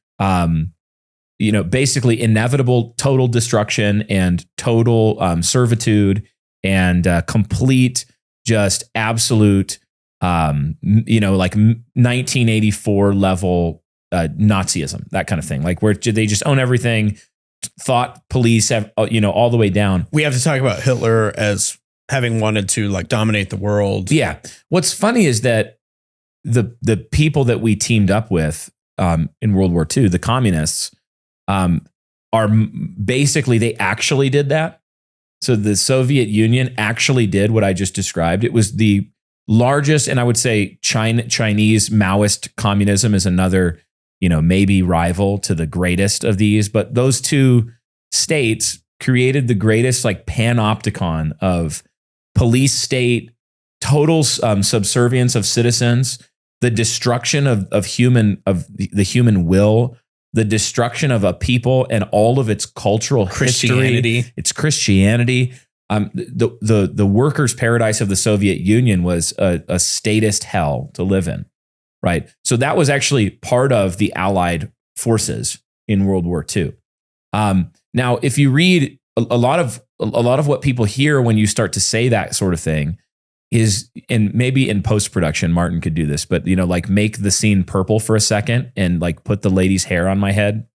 basically inevitable total destruction and total servitude and complete, just absolute, like 1984 level Nazism, that kind of thing, like where they just own everything. Thought police have, all the way down. We have to talk about Hitler as having wanted to like dominate the world. Yeah. What's funny is that the people that we teamed up with in World War II, the communists, are basically, they actually did that. So the Soviet Union actually did what I just described. It was the largest, and I would say Chinese Maoist communism is another, maybe rival to the greatest of these. But those two states created the greatest like panopticon of police state, total subservience of citizens, the destruction of the human will, the destruction of a people and all of its cultural history, its Christianity. The workers' paradise of the Soviet Union was a statist hell to live in, right? So that was actually part of the Allied forces in World War II. Now, if you read a lot of what people hear when you start to say that sort of thing is, and maybe in post-production, Martin could do this, but like make the scene purple for a second and like put the lady's hair on my head.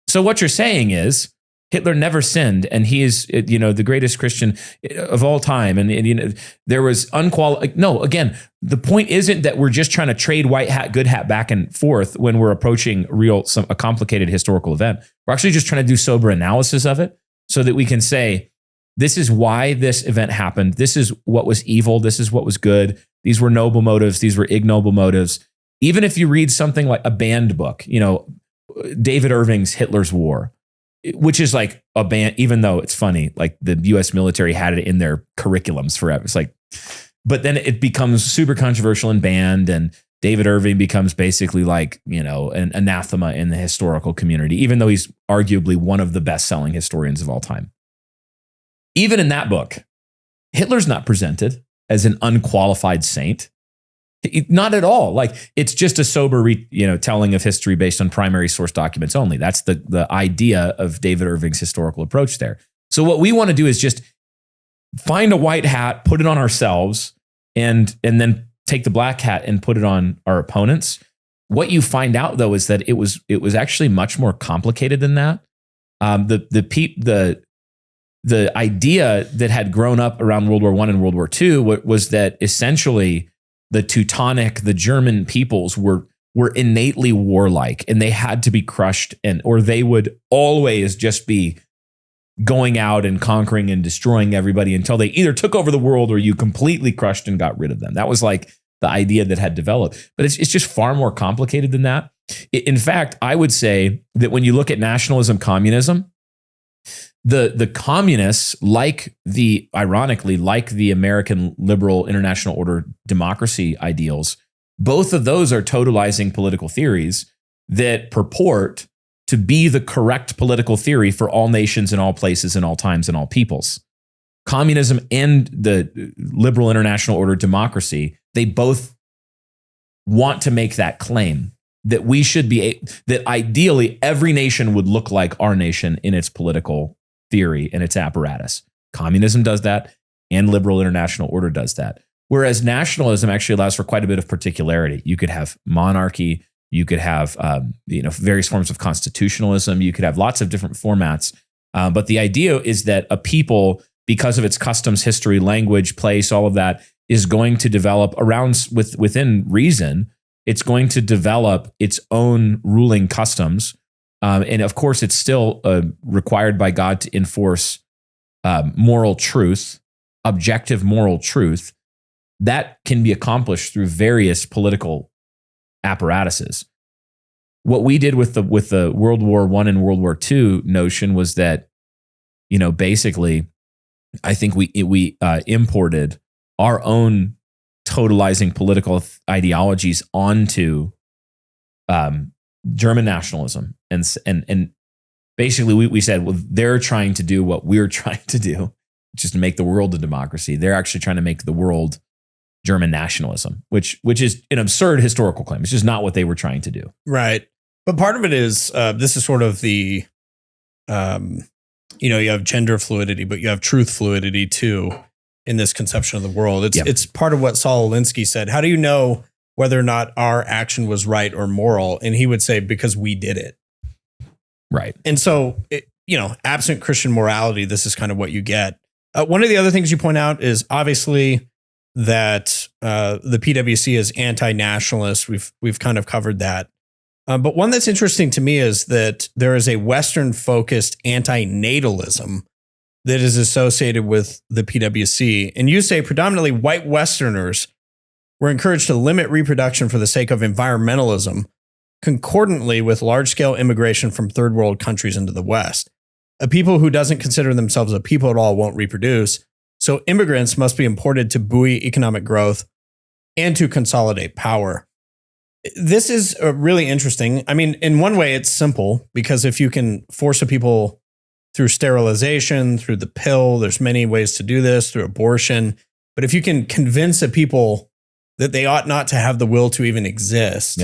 So what you're saying is Hitler never sinned, and he is, the greatest Christian of all time. And there was unqualified. No, again, the point isn't that we're just trying to trade white hat, good hat back and forth when we're approaching a complicated historical event. We're actually just trying to do sober analysis of it so that we can say, this is why this event happened. This is what was evil. This is what was good. These were noble motives. These were ignoble motives. Even if you read something like a banned book, David Irving's Hitler's War, which is like a band, even though it's funny, like the US military had it in their curriculums forever. It's like, but then it becomes super controversial and banned, and David Irving becomes basically like, an anathema in the historical community, even though he's arguably one of the best-selling historians of all time. Even in that book, Hitler's not presented as an unqualified saint. Not at all. Like, it's just a sober, telling of history based on primary source documents only. That's the idea of David Irving's historical approach there. So what we want to do is just find a white hat, put it on ourselves, and then take the black hat and put it on our opponents. What you find out, though, is that it was actually much more complicated than that. The idea that had grown up around World War I and World War II was that essentially the Teutonic, the German peoples were innately warlike, and they had to be crushed, or they would always just be going out and conquering and destroying everybody until they either took over the world or you completely crushed and got rid of them. That was like the idea that had developed. But it's just far more complicated than that. In fact, I would say that when you look at nationalism, communism, the communists, ironically, like the American liberal international order democracy ideals, both of those are totalizing political theories that purport to be the correct political theory for all nations in all places in all times and all peoples. Communism and the liberal international order democracy, they both want to make that claim that we should be, that ideally every nation would look like our nation in its political theory and its apparatus. Communism does that, and liberal international order does that. Whereas nationalism actually allows for quite a bit of particularity. You could have monarchy, you could have various forms of constitutionalism, you could have lots of different formats. But the idea is that a people, because of its customs, history, language, place, all of that, is going to develop within reason. It's going to develop its own ruling customs. And of course, it's still required by God to enforce moral truth, objective moral truth. That can be accomplished through various political apparatuses. What we did with the World War I and World War II notion was that, basically, I think we imported our own totalizing political ideologies onto German nationalism, and basically we said, well, they're trying to do what we're trying to do, just to make the world a democracy. They're actually trying to make the world German nationalism, which is an absurd historical claim. It's just not what they were trying to do. Right. But part of it is, this is sort of the, you have gender fluidity, but you have truth fluidity too in this conception of the world. It's part of what Saul Alinsky said. How do you know whether or not our action was right or moral? And he would say, because we did it. Right. And so, absent Christian morality, this is kind of what you get. One of the other things you point out is obviously that the PWC is anti-nationalist. We've kind of covered that. But one that's interesting to me is that there is a Western-focused anti-natalism that is associated with the PWC. And you say predominantly white Westerners were encouraged to limit reproduction for the sake of environmentalism, concordantly with large-scale immigration from third world countries into the West. A people who doesn't consider themselves a people at all won't reproduce, so immigrants must be imported to buoy economic growth and to consolidate power. This is really interesting. I mean, in one way, it's simple, because if you can force a people through sterilization, through the pill, there's many ways to do this, through abortion. But if you can convince a people that they ought not to have the will to even exist,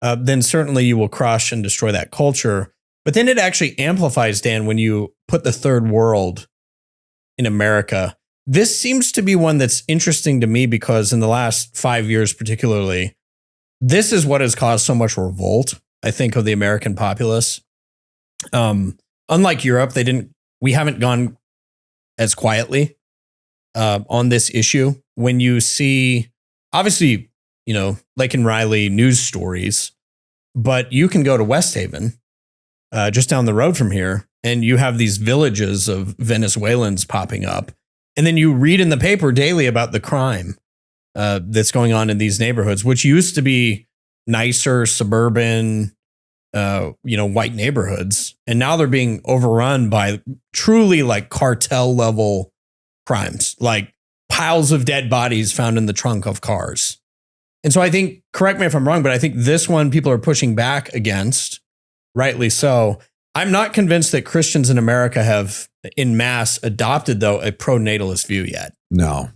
then certainly you will crush and destroy that culture. But then it actually amplifies, Dan, when you put the third world in America. This seems to be one that's interesting to me because in the last 5 years particularly, this is what has caused so much revolt, I think, of the American populace. Unlike Europe, we haven't gone as quietly on this issue. When you see, obviously, Lake and Riley news stories, but you can go to West Haven, just down the road from here, and you have these villages of Venezuelans popping up. And then you read in the paper daily about the crime that's going on in these neighborhoods, which used to be nicer, suburban, white neighborhoods. And now they're being overrun by truly like cartel level crimes, like piles of dead bodies found in the trunk of cars. And so I think, correct me if I'm wrong, but I think this one people are pushing back against, rightly so. I'm not convinced that Christians in America have en masse adopted, though, a pro-natalist view yet. No.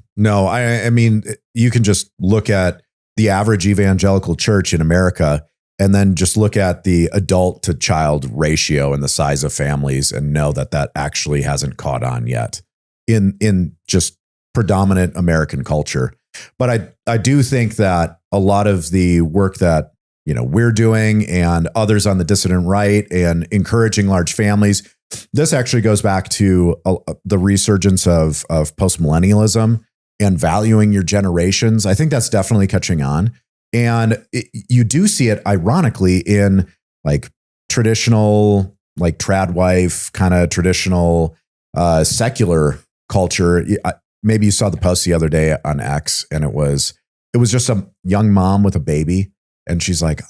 I mean, you can just look at the average evangelical church in America and then just look at the adult to child ratio and the size of families and know that that actually hasn't caught on yet in just predominant American culture. But I do think that a lot of the work that, you know, we're doing and others on the dissident right and encouraging large families, this actually goes back to the resurgence of postmillennialism and valuing your generations. I think that's definitely catching on. And you do see it ironically in like traditional, like trad wife, kind of traditional secular culture. Maybe you saw the post the other day on X, and it was just a young mom with a baby, and she's like,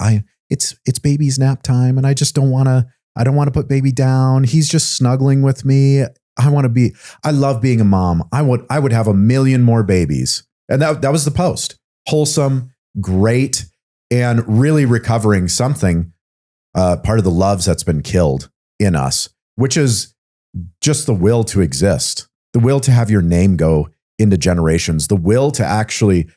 it's baby's nap time, and I don't want to put baby down. He's just snuggling with me. I love being a mom. I would have 1 million more babies. And that was the post. Wholesome, great, and really recovering something, part of the loves that's been killed in us, which is just the will to exist, the will to have your name go into generations, the will to actually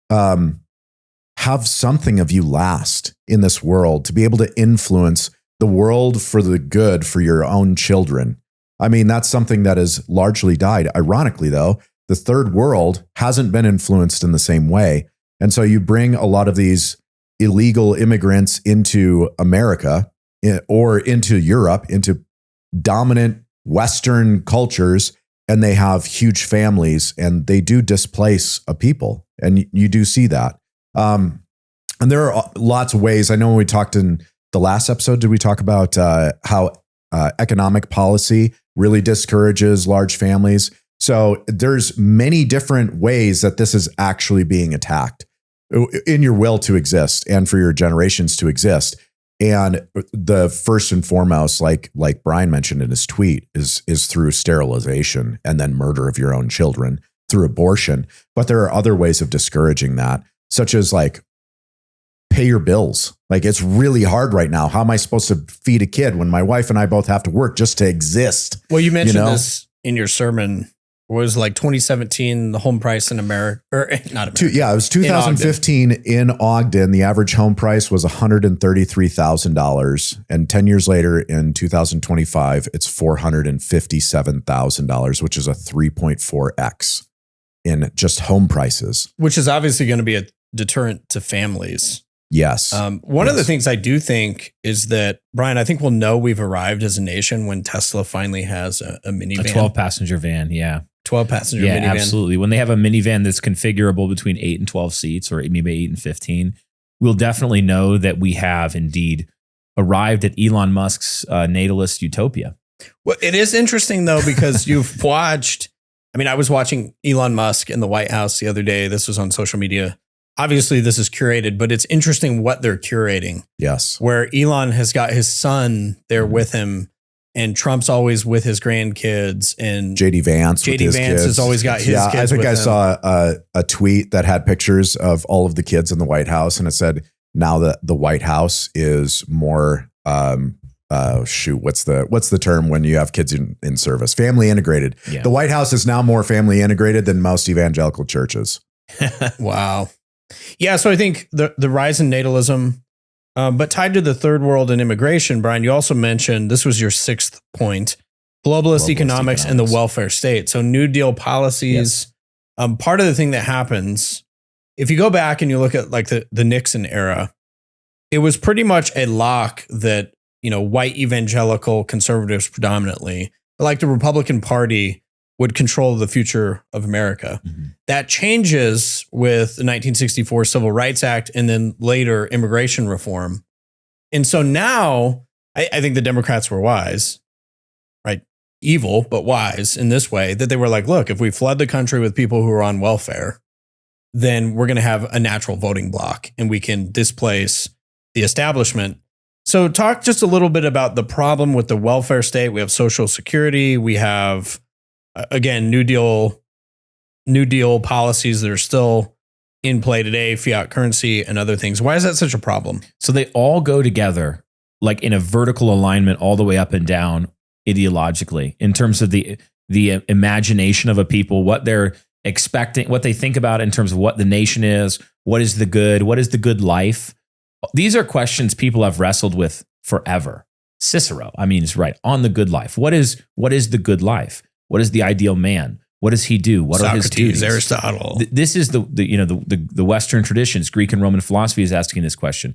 have something of you last in this world, to be able to influence the world for the good for your own children. I mean, that's something that has largely died. Ironically, though, the third world hasn't been influenced in the same way. And so you bring a lot of these illegal immigrants into America or into Europe, into dominant Western cultures, and they have huge families and they do displace a people. And you do see that. And there are lots of ways. I know when we talked in the last episode, did we talk about how economic policy really discourages large families? So there's many different ways that this is actually being attacked in your will to exist and for your generations to exist. And the first and foremost, like Brian mentioned in his tweet, is through sterilization and then murder of your own children through abortion. But there are other ways of discouraging that, such as like pay your bills. Like, it's really hard right now. How am I supposed to feed a kid when my wife and I both have to work just to exist? Well, you mentioned this in your sermon. Was like 2017, the home price in America, or not America. It was 2015 in Ogden. The average home price was $133,000. And 10 years later in 2025, it's $457,000, which is a 3.4x in just home prices. Which is obviously going to be a deterrent to families. Yes. One of the things I do think is that, Brian, I think we'll know we've arrived as a nation when Tesla finally has a minivan. A 12-passenger van, yeah. 12-passenger minivan. Yeah, absolutely. When they have a minivan that's configurable between 8 and 12 seats, or maybe 8 and 15, we'll definitely know that we have indeed arrived at Elon Musk's natalist utopia. Well, it is interesting, though, because you've watched, I was watching Elon Musk in the White House the other day. This was on social media. Obviously, this is curated, but it's interesting what they're curating. Yes. Where Elon has got his son there with him, and Trump's always with his grandkids, and JD Vance has always got his kids. I think I saw a tweet that had pictures of all of the kids in the White House, and it said, now that the White House is more, what's the term when you have kids in service? Family integrated. Yeah. The White House is now more family integrated than most evangelical churches. Wow. Yeah, so I think the rise in natalism, but tied to the third world and immigration, Brian, you also mentioned, this was your sixth point, globalist economics and the welfare state. So New Deal policies, yes. Part of the thing that happens, if you go back and you look at like the Nixon era, it was pretty much a lock that, white evangelical conservatives predominantly, like the Republican Party, would control the future of America. Mm-hmm. That changes with the 1964 Civil Rights Act and then later immigration reform. And so now I think the Democrats were wise, right? Evil, but wise in this way, that they were like, look, if we flood the country with people who are on welfare, then we're going to have a natural voting block and we can displace the establishment. So talk just a little bit about the problem with the welfare state. We have Social Security. We have, again, New Deal policies that are still in play today, fiat currency and other things. Why is that such a problem? So they all go together like in a vertical alignment all the way up and down ideologically in terms of the imagination of a people, what their expecting, what they think about in terms of what the nation is, what is the good life. These are questions people have wrestled with forever. Cicero, I mean, is right on the good life. What is the good life? What is the ideal man? What does he do? What Socrates, are his duties? Aristotle. This is the Western traditions. Greek and Roman philosophy is asking this question.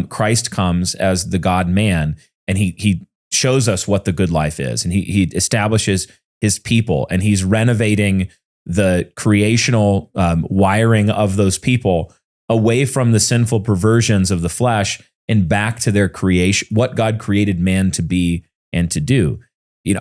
Christ comes as the God man, and he shows us what the good life is, and he establishes his people, and he's renovating the creational wiring of those people away from the sinful perversions of the flesh and back to their creation, what God created man to be and to do.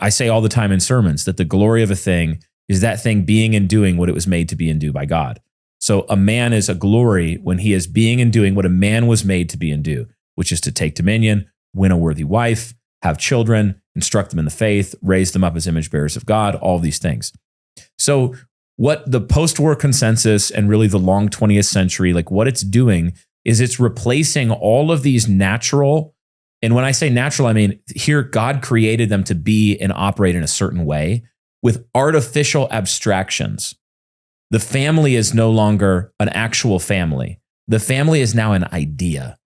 I say all the time in sermons that the glory of a thing is that thing being and doing what it was made to be and do by God. So a man is a glory when he is being and doing what a man was made to be and do, which is to take dominion, win a worthy wife, have children, instruct them in the faith, raise them up as image bearers of God, all these things. So what the post-war consensus and really the long 20th century, like what it's doing is it's replacing all of these natural, and when I say natural, I mean, here God created them to be and operate in a certain way, with artificial abstractions. The family is no longer an actual family. The family is now an idea.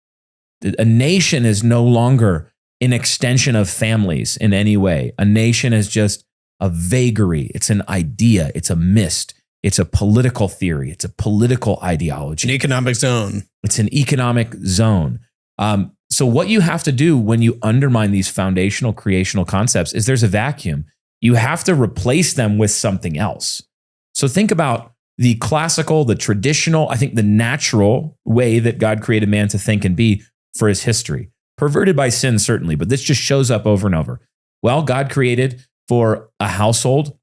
A nation is no longer an extension of families in any way. A nation is just a vagary. It's an idea. It's a mist. It's a political theory. It's a political ideology. An economic zone. It's an economic zone. So what you have to do when you undermine these foundational creational concepts is there's a vacuum. You have to replace them with something else. So think about the classical, the traditional, I think the natural way that God created man to think and be for his history. Perverted by sin, certainly, but this just shows up over and over. Well, God created for a household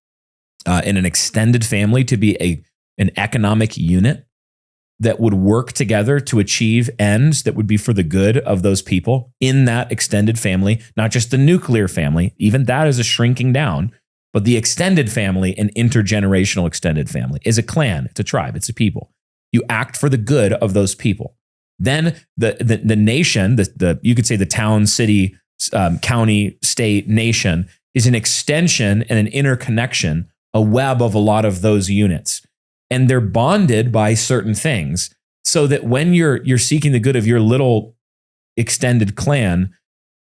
and an extended family to be an economic unit that would work together to achieve ends that would be for the good of those people in that extended family, not just the nuclear family. Even that is a shrinking down, but the extended family, an intergenerational extended family, is a clan, it's a tribe, it's a people. You act for the good of those people. Then the nation, you could say the town, city, county, state, nation is an extension and an interconnection, a web of a lot of those units. And they're bonded by certain things so that when you're seeking the good of your little extended clan,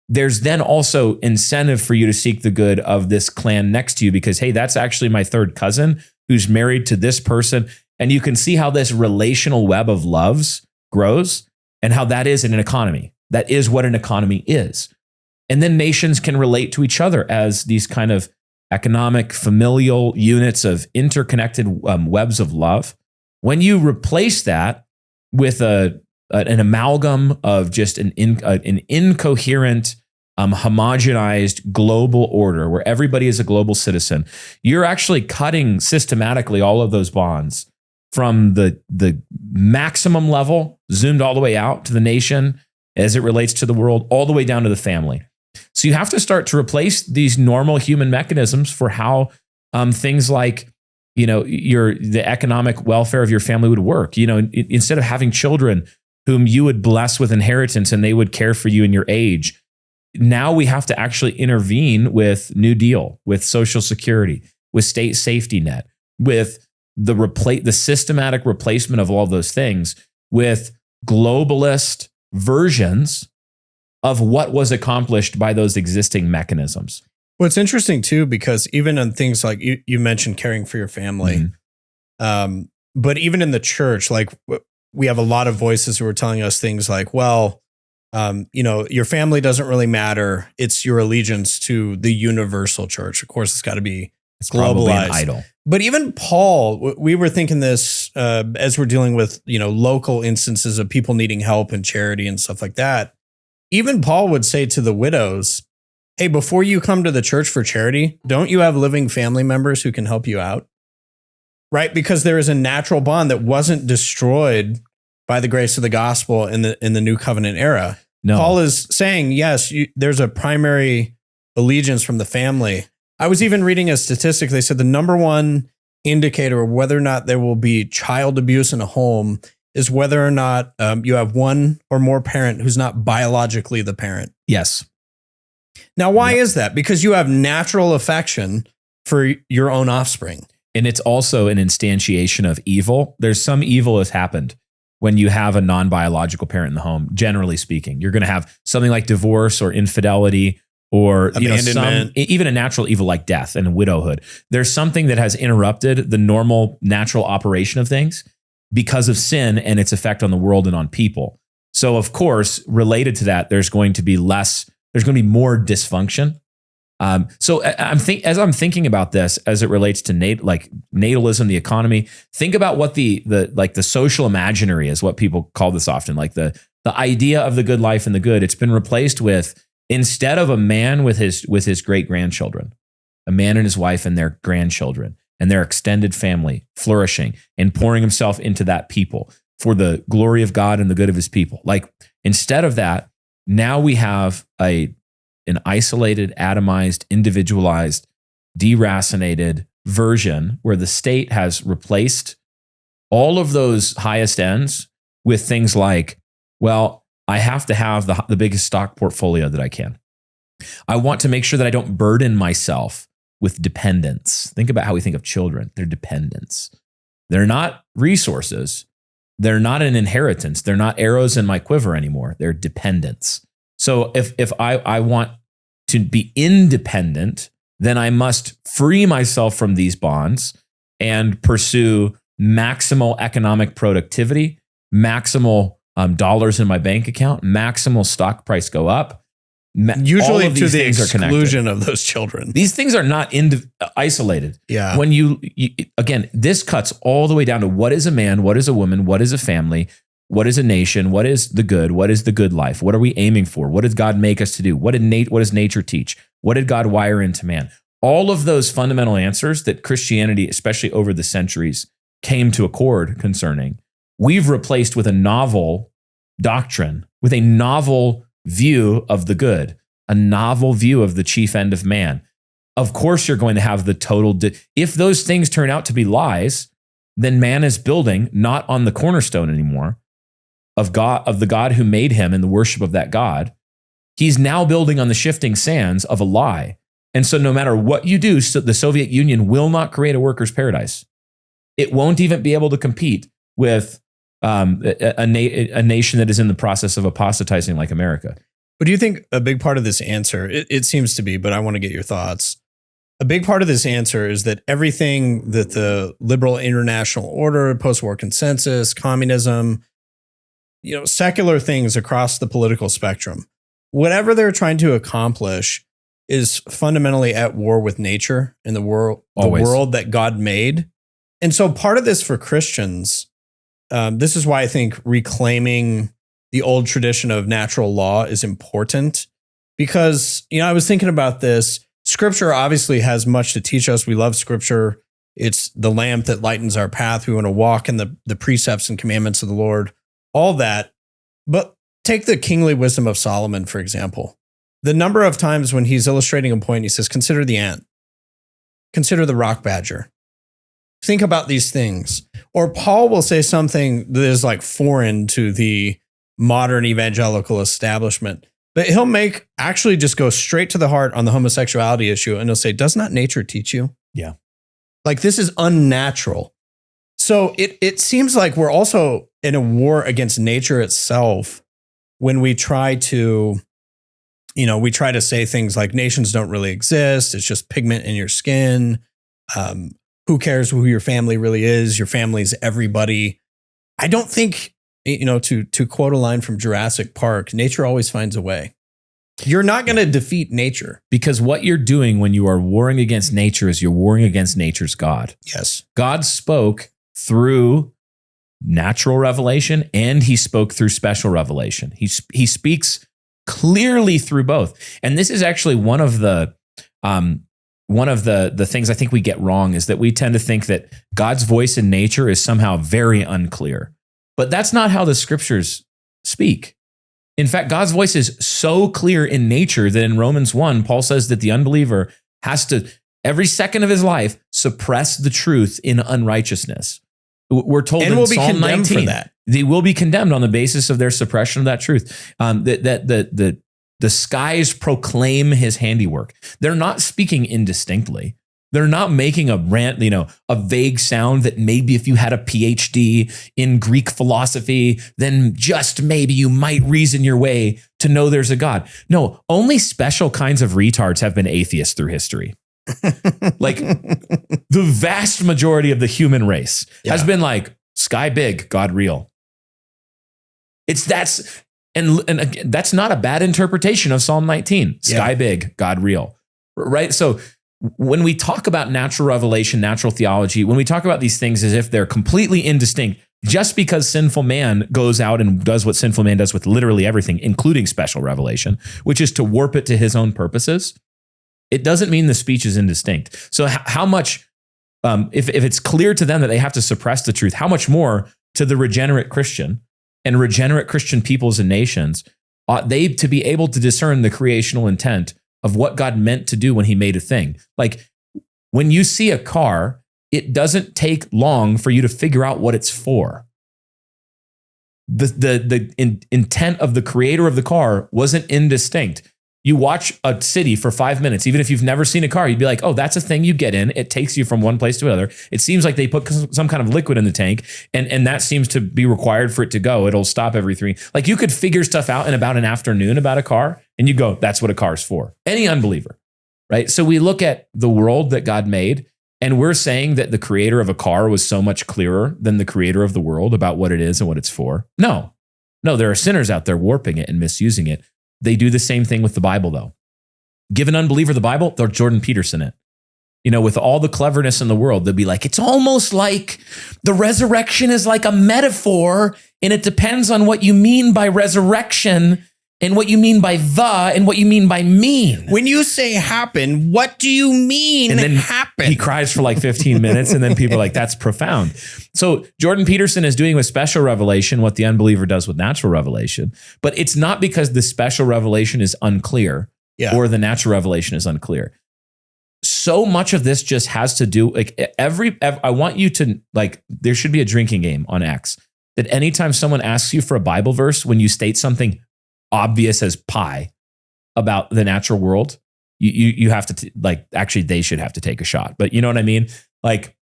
there's then also incentive for you to seek the good of this clan next to you because, hey, that's actually my third cousin who's married to this person. And you can see how this relational web of loves grows and how that is in an economy. That is what an economy is. And then nations can relate to each other as these kind of economic, familial units of interconnected webs of love. When you replace that with an amalgam of just an incoherent, homogenized global order where everybody is a global citizen, you're actually cutting systematically all of those bonds from the maximum level, zoomed all the way out to the nation as it relates to the world, all the way down to the family. So you have to start to replace these normal human mechanisms for how things like, the economic welfare of your family would work. Instead of having children whom you would bless with inheritance and they would care for you in your age, now we have to actually intervene with New Deal, with Social Security, with state safety net, with the systematic replacement of all those things with globalist versions of what was accomplished by those existing mechanisms. Well, it's interesting too, because even on things like you mentioned caring for your family, but even in the church, like we have a lot of voices who are telling us things like, well, your family doesn't really matter. It's your allegiance to the universal church. Of course, it's got to be globalized. An idol. But even Paul, we were thinking this as we're dealing with, local instances of people needing help and charity and stuff like that. Even Paul would say to the widows, hey, before you come to the church for charity, don't you have living family members who can help you out? Right? Because there is a natural bond that wasn't destroyed by the grace of the gospel in the new covenant era. No. Paul is saying, yes, there's a primary allegiance from the family. I was even reading a statistic. They said the number one indicator of whether or not there will be child abuse in a home is whether or not you have one or more parent who's not biologically the parent. Yes. Now, why is that? Because you have natural affection for your own offspring. And it's also an instantiation of evil. There's some evil has happened when you have a non-biological parent in the home, generally speaking. You're going to have something like divorce or infidelity or abandonment, even a natural evil like death and widowhood. There's something that has interrupted the normal natural operation of things because of sin and its effect on the world and on people. So of course, related to that, there's going to be more dysfunction. So as I'm thinking about this, as it relates to natalism, the economy, think about what the social imaginary is, what people call this often, like the idea of the good life and the good. It's been replaced with, instead of a man with his great grandchildren, a man and his wife and their grandchildren and their extended family flourishing and pouring himself into that people for the glory of God and the good of his people. Like, instead of that, now we have an isolated, atomized, individualized, deracinated version where the state has replaced all of those highest ends with things like, well, I have to have the biggest stock portfolio that I can. I want to make sure that I don't burden myself with dependents. Think about how we think of children. They're dependents. They're not resources. They're not an inheritance. They're not arrows in my quiver anymore. They're dependents. So if I want to be independent, then I must free myself from these bonds and pursue maximal economic productivity, maximal dollars in my bank account, maximal stock price go up. Usually to the exclusion of those children. These things are not isolated. Yeah. When you again, this cuts all the way down to what is a man, what is a woman, what is a family, what is a nation, what is the good, what is the good life, what are we aiming for, what did God make us to do, what does nature teach, what did God wire into man? All of those fundamental answers that Christianity, especially over the centuries, came to accord concerning, we've replaced with a novel doctrine, with a novel view of the good, a novel view of the chief end of man. Of course, you're going to have the total. If those things turn out to be lies, then man is building not on the cornerstone anymore of God, of the God who made him and the worship of that God. He's now building on the shifting sands of a lie. And so no matter what you do, the Soviet Union will not create a workers' paradise. It won't even be able to compete with a nation that is in the process of apostatizing like America. But do you think a big part of this answer, it seems to be, but I want to get your thoughts. A big part of this answer is that everything that the liberal international order, post-war consensus, communism, secular things across the political spectrum, whatever they're trying to accomplish is fundamentally at war with nature and the world that God made. And so part of this for Christians, this is why I think reclaiming the old tradition of natural law is important, because, I was thinking about this. Scripture obviously has much to teach us. We love Scripture. It's the lamp that lightens our path. We want to walk in the precepts and commandments of the Lord, all that. But take the kingly wisdom of Solomon, for example. The number of times when he's illustrating a point, he says, consider the ant, consider the rock badger. Think about these things. Or Paul will say something that is like foreign to the modern evangelical establishment, but he'll actually just go straight to the heart on the homosexuality issue. And he'll say, does not nature teach you? Yeah. Like, this is unnatural. So it seems like we're also in a war against nature itself when we try to, say things like nations don't really exist. It's just pigment in your skin. Who cares who your family really is? Your family's everybody. I don't think, to quote a line from Jurassic Park, nature always finds a way. You're not going to defeat nature. Because what you're doing when you are warring against nature is you're warring against nature's God. Yes. God spoke through natural revelation and he spoke through special revelation. He speaks clearly through both. And this is actually one of the things I think we get wrong, is that we tend to think that God's voice in nature is somehow very unclear. But that's not how the scriptures speak. In fact, God's voice is so clear in nature that in Romans 1, Paul says that the unbeliever has to, every second of his life, suppress the truth in unrighteousness. We're told and in will be Psalm condemned 19, for that. They will be condemned on the basis of their suppression of that truth. The skies proclaim his handiwork. They're not speaking indistinctly. They're not making a rant, a vague sound that maybe if you had a PhD in Greek philosophy, then just maybe you might reason your way to know there's a God. No, only special kinds of retards have been atheists through history. Like the vast majority of the human race has been like, sky big, God real. And again, that's not a bad interpretation of Psalm 19. Sky big, God real. Right? So when we talk about natural revelation, natural theology, when we talk about these things as if they're completely indistinct, just because sinful man goes out and does what sinful man does with literally everything, including special revelation, which is to warp it to his own purposes, it doesn't mean the speech is indistinct. So how much, if it's clear to them that they have to suppress the truth, how much more to the regenerate Christian and regenerate Christian peoples and nations ought they to be able to discern the creational intent of what God meant to do when he made a thing. Like when you see a car, it doesn't take long for you to figure out what it's for. The intent of the creator of the car wasn't indistinct. You watch a city for 5 minutes, even if you've never seen a car, you'd be like, oh, that's a thing you get in. It takes you from one place to another. It seems like they put some kind of liquid in the tank, and that seems to be required for it to go. It'll stop every 3. Like you could figure stuff out in about an afternoon about a car, and you go, that's what a car's for. Any unbeliever, right? So we look at the world that God made, and we're saying that the creator of a car was so much clearer than the creator of the world about what it is and what it's for. No, there are sinners out there warping it and misusing it. They do the same thing with the Bible, though. Give an unbeliever the Bible, they'll Jordan Peterson it. With all the cleverness in the world, they'll be like, it's almost like the resurrection is like a metaphor, and it depends on what you mean by resurrection and what you mean by and what you mean by mean. When you say happen, what do you mean and then happen? He cries for like 15 minutes, and then people are like, that's profound. So Jordan Peterson is doing with special revelation what the unbeliever does with natural revelation. But it's not because the special revelation is unclear or the natural revelation is unclear. So much of this just has to do, like I want you to, like, there should be a drinking game on X that anytime someone asks you for a Bible verse, when you state something obvious as pie about the natural world, you have to actually they should have to take a shot. But you know what I mean? Like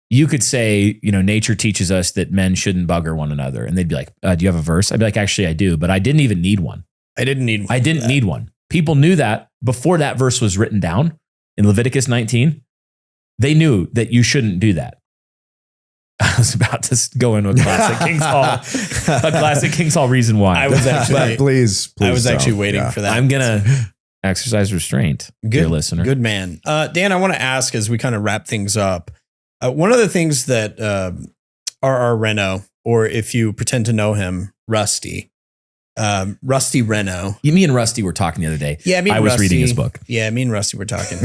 you could say, nature teaches us that men shouldn't bugger one another. And they'd be like, do you have a verse? I'd be like, actually I do, but I didn't even need one. I didn't need one. People knew that before that verse was written down in Leviticus 19. They knew that you shouldn't do that. I was about to go in with classic King's Hall, a classic King's Hall reason why. I was actually, please. I was actually waiting for that. I'm gonna exercise restraint, dear listener. Good man, Dan. I want to ask as we kind of wrap things up. One of the things that R.R. Reno, or if you pretend to know him, Rusty Reno. Me and Rusty were talking the other day. Yeah, I was reading his book. Yeah, me and Rusty were talking.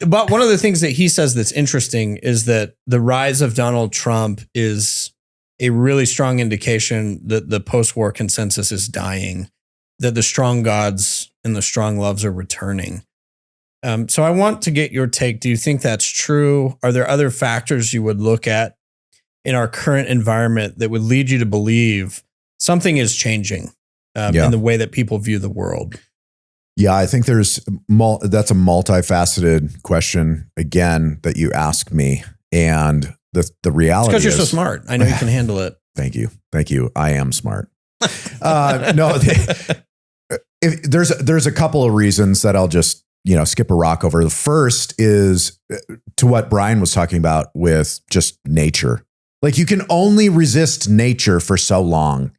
But one of the things that he says that's interesting is that the rise of Donald Trump is a really strong indication that the post-war consensus is dying, that the strong gods and the strong loves are returning. So I want to get your take. Do you think that's true? Are there other factors you would look at in our current environment that would lead you to believe something is changing in the way that people view the world? Yeah, I think that's a multifaceted question, again, that you asked me. And the reality is... because you're so smart. I know you can handle it. Thank you. I am smart. There's a couple of reasons that I'll just, skip a rock over. The first is to what Brian was talking about with just nature. Like you can only resist nature for so long.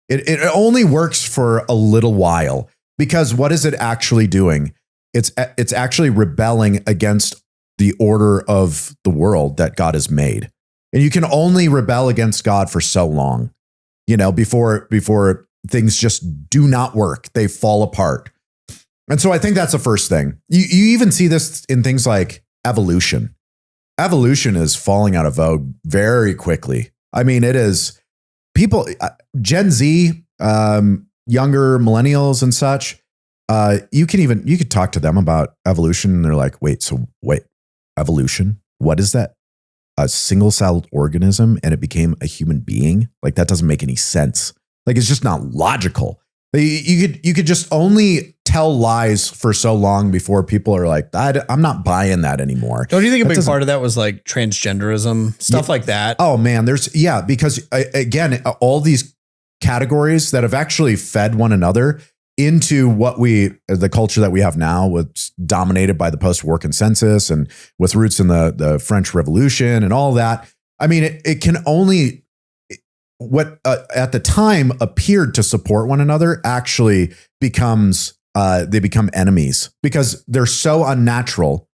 It only works for a little while, because what is it actually doing? It's actually rebelling against the order of the world that God has made. And you can only rebel against God for so long, before things just do not work. They fall apart. And so I think that's the first thing. You even see this in things like evolution. Evolution is falling out of vogue very quickly. I mean, it is people, Gen Z, younger millennials and such. You could talk to them about evolution and they're like, wait, evolution? What is that? A single-celled organism and it became a human being? Like that doesn't make any sense. Like it's just not logical. You could just only tell lies for so long before people are like, I'm not buying that anymore. Don't you think a big part of that was like transgenderism, stuff like that? Oh man, because again, all these categories that have actually fed one another into the culture that we have now, was dominated by the post-war consensus and with roots in the French Revolution and all that. I mean, it can only, what at the time appeared to support one another actually becomes, they become enemies because they're so unnatural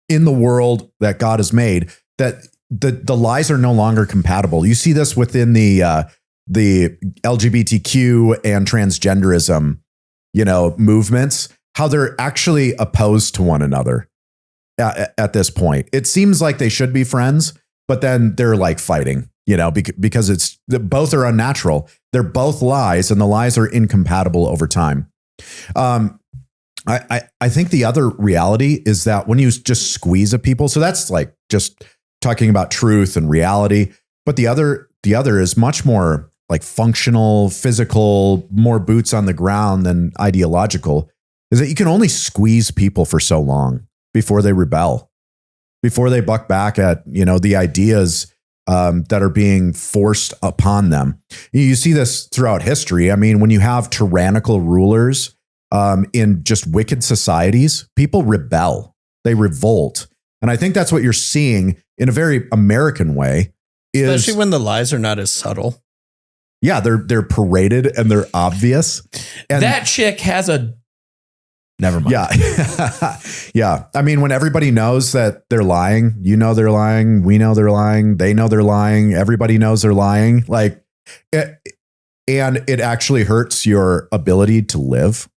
in the world that God has made that the lies are no longer compatible. You see this within the LGBTQ and transgenderism, movements, how they're actually opposed to one another at this point. It seems like they should be friends, but then they're like fighting, because both are unnatural. They're both lies, and the lies are incompatible over time. I think the other reality is that when you just squeeze at people, so that's like just talking about truth and reality, but the other is much more like functional, physical, more boots on the ground than ideological, is that you can only squeeze people for so long before they rebel, before they buck back at, the ideas that are being forced upon them. You see this throughout history. I mean, when you have tyrannical rulers in just wicked societies, people rebel, they revolt. And I think that's what you're seeing in a very American way. Especially when the lies are not as subtle. Yeah, they're paraded and they're obvious. And that chick has a... Never mind. Yeah. Yeah. I mean, when everybody knows that they're lying, they're lying, we know they're lying, they know they're lying, everybody knows they're lying. Like, and it actually hurts your ability to live.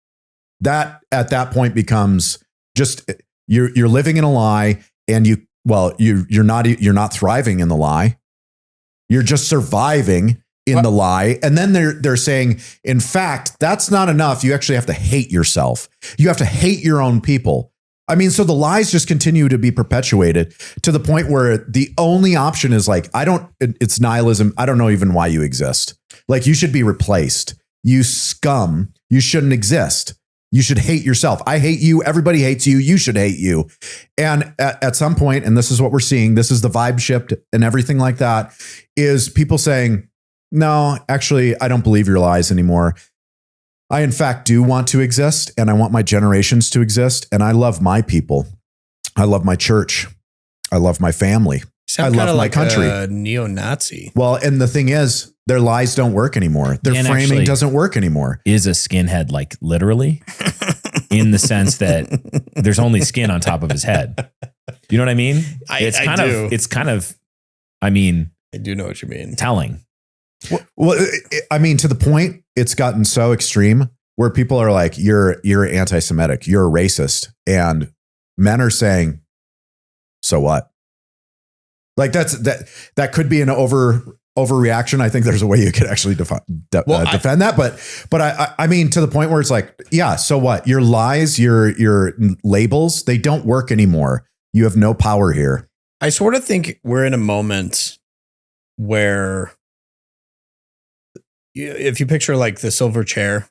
That at that point becomes just, you're living in a lie, and you're not thriving in the lie. You're just surviving in the lie. And then they're saying, in fact, that's not enough. You actually have to hate yourself. You have to hate your own people. I mean, so the lies just continue to be perpetuated to the point where the only option is like, it's nihilism. I don't know even why you exist. Like, you should be replaced. You scum. You shouldn't exist. You should hate yourself. I hate you. Everybody hates you. You should hate you. And at some point, and this is what we're seeing, this is the vibe shift and everything like that, is people saying, no, actually, I don't believe your lies anymore. I, in fact, do want to exist, and I want my generations to exist. And I love my people. I love my church. I love my family. I love my country. A neo-Nazi. Well, and the thing is, their lies don't work anymore. Their Dan framing doesn't work anymore. Is a skinhead, like literally, in the sense that there's only skin on top of his head. You know what I mean? It's kind of, I mean, I do know what you mean. Telling. Well, I mean, to the point, it's gotten so extreme where people are like, you're anti-Semitic, you're a racist. And men are saying, so what? Like that could be an overreaction. I think there's a way you could actually defend that. But I mean, to the point where it's like, yeah, so what? Your lies, your labels, they don't work anymore. You have no power here. I sort of think we're in a moment where, if you picture like the silver chair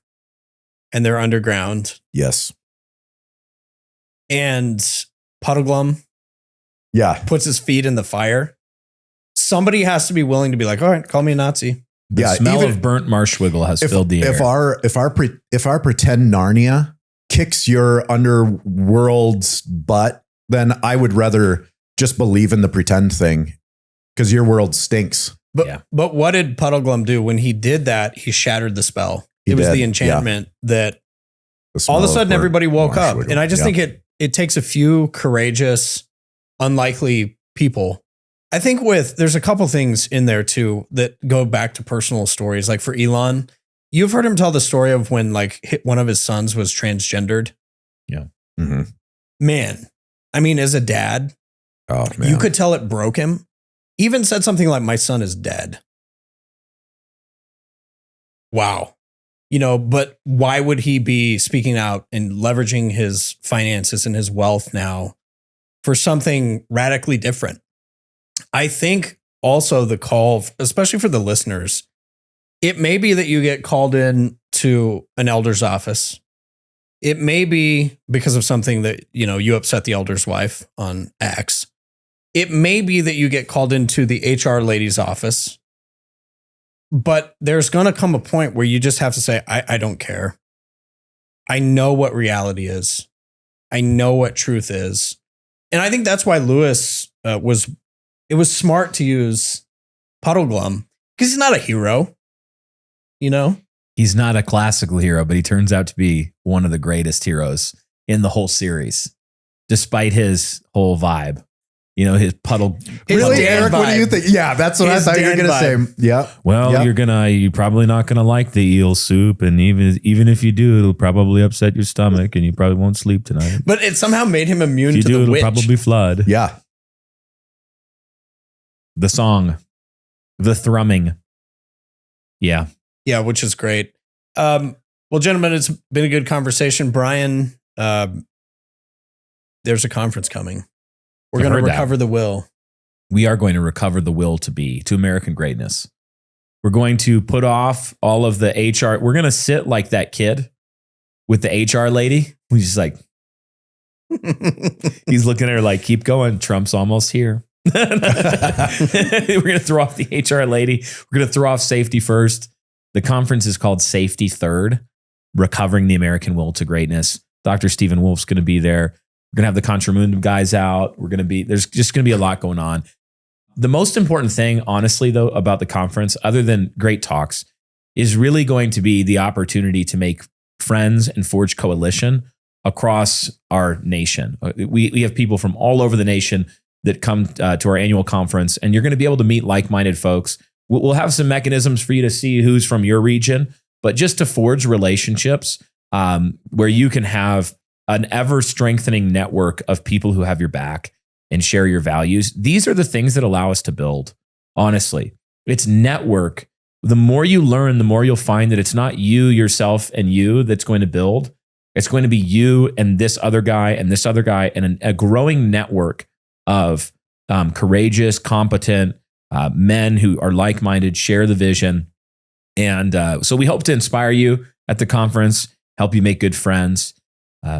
and they're underground. Yes. And Puddleglum puts his feet in the fire. Somebody has to be willing to be like, all right, call me a Nazi. The smell of burnt marshwiggle has filled the air. If our pretend Narnia kicks your underworld's butt, then I would rather just believe in the pretend thing, because your world stinks. But what did Puddleglum do? When he did that, he shattered the spell. It was the enchantment that all of a sudden everybody woke up. And I just think it takes a few courageous, unlikely people. I think there's a couple things in there too that go back to personal stories. Like for Elon, you've heard him tell the story of when like one of his sons was transgendered. Yeah. Mm-hmm. Man, I mean, as a dad, you could tell it broke him. Even said something like, my son is dead. Wow. But why would he be speaking out and leveraging his finances and his wealth now for something radically different? I think also the call, especially for the listeners, it may be that you get called in to an elder's office it may be because of something that, you upset the elder's wife on X. It may be that you get called into the HR lady's office, but there's going to come a point where you just have to say, I don't care. I know what reality is. I know what truth is. And I think that's why Lewis it was smart to use Puddleglum, because he's not a hero, He's not a classical hero, but he turns out to be one of the greatest heroes in the whole series, despite his whole vibe. His puddle. Really, Dan Eric? vibe. What do you think? Yeah, that's what I His thought you were Dan going to say. Yeah. Well, you're probably not gonna like the eel soup, and even if you do, it'll probably upset your stomach, and you probably won't sleep tonight. But it somehow made him immune If you to do, the it'll witch. probably flood. Yeah. The song, the thrumming. Yeah. Yeah, which is great. Well, gentlemen, it's been a good conversation. Brian, there's a conference coming. We're going to recover the will. We are going to recover the will to American greatness. We're going to put off all of the HR. We're going to sit like that kid with the HR lady. He's just like, he's looking at her like, keep going. Trump's almost here. We're going to throw off the HR lady. We're going to throw off safety first. The conference is called Safety Third, Recovering the American Will to Greatness. Dr. Stephen Wolf's going to be there. We're going to have the Contra Mundum guys out. There's just going to be a lot going on. The most important thing, honestly, though, about the conference, other than great talks, is really going to be the opportunity to make friends and forge coalition across our nation. We have people from all over the nation that come to our annual conference, and you're going to be able to meet like-minded folks. We'll have some mechanisms for you to see who's from your region, but just to forge relationships where you can have an ever-strengthening network of people who have your back and share your values. These are the things that allow us to build, honestly. It's network. The more you learn, the more you'll find that it's not you, yourself, and you that's going to build. It's going to be you and this other guy and this other guy and a growing network of courageous, competent men who are like-minded, share the vision. And so we hope to inspire you at the conference, help you make good friends.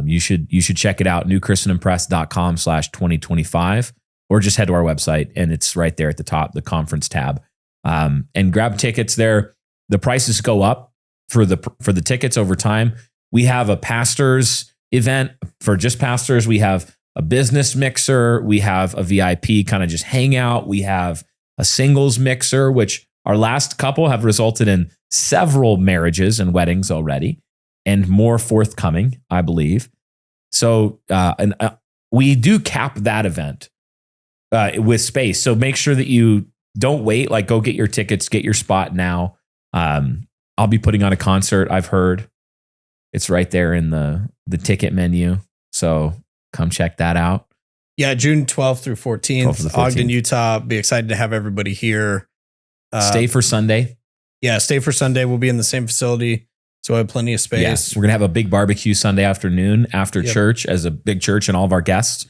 You should check it out, newchristianandpress.com/2025, or just head to our website and it's right there at the top, the conference tab. And grab tickets there. The prices go up for the tickets over time. We have a pastors event for just pastors. We have a business mixer. We have a VIP kind of just hangout. We have a singles mixer, which our last couple have resulted in several marriages and weddings already, and more forthcoming, I believe. So, we do cap that event with space. So make sure that you don't wait. Like, go get your tickets, get your spot now. I'll be putting on a concert. I've heard it's right there in the ticket menu. So come check that out. Yeah, June 12th through 14th, Ogden, Utah. Be excited to have everybody here. Stay for Sunday. Yeah, stay for Sunday. We'll be in the same facility, so I have plenty of space. Yes, we're going to have a big barbecue Sunday afternoon after church as a big church and all of our guests.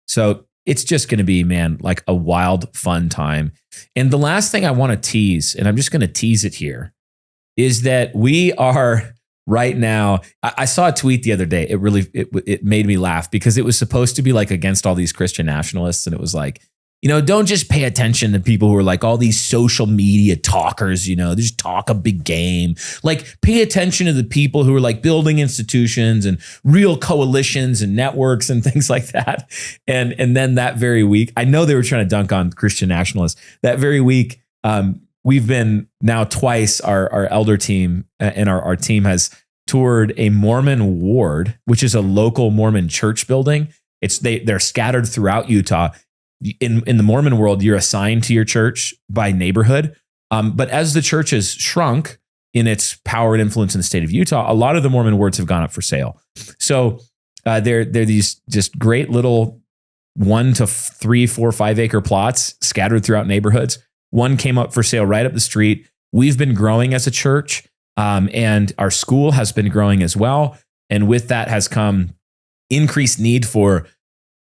So it's just going to be, man, like a wild, fun time. And the last thing I want to tease, and I'm just going to tease it here, is that we are right now. I saw a tweet the other day. It made me laugh because it was supposed to be like against all these Christian nationalists. And it was like, don't just pay attention to people who are like all these social media talkers, they just talk a big game. Like, pay attention to the people who are like building institutions and real coalitions and networks and things like that. And then that very week, I know they were trying to dunk on Christian nationalists. That very week, we've been now twice, our elder team and our team has toured a Mormon ward, which is a local Mormon church building. They're scattered throughout Utah. In the Mormon world, you're assigned to your church by neighborhood. But as the church has shrunk in its power and influence in the state of Utah, a lot of the Mormon wards have gone up for sale. So they're these just great little 1 to 3, 4, 5 acre plots scattered throughout neighborhoods. One came up for sale right up the street. We've been growing as a church, and our school has been growing as well. And with that has come increased need for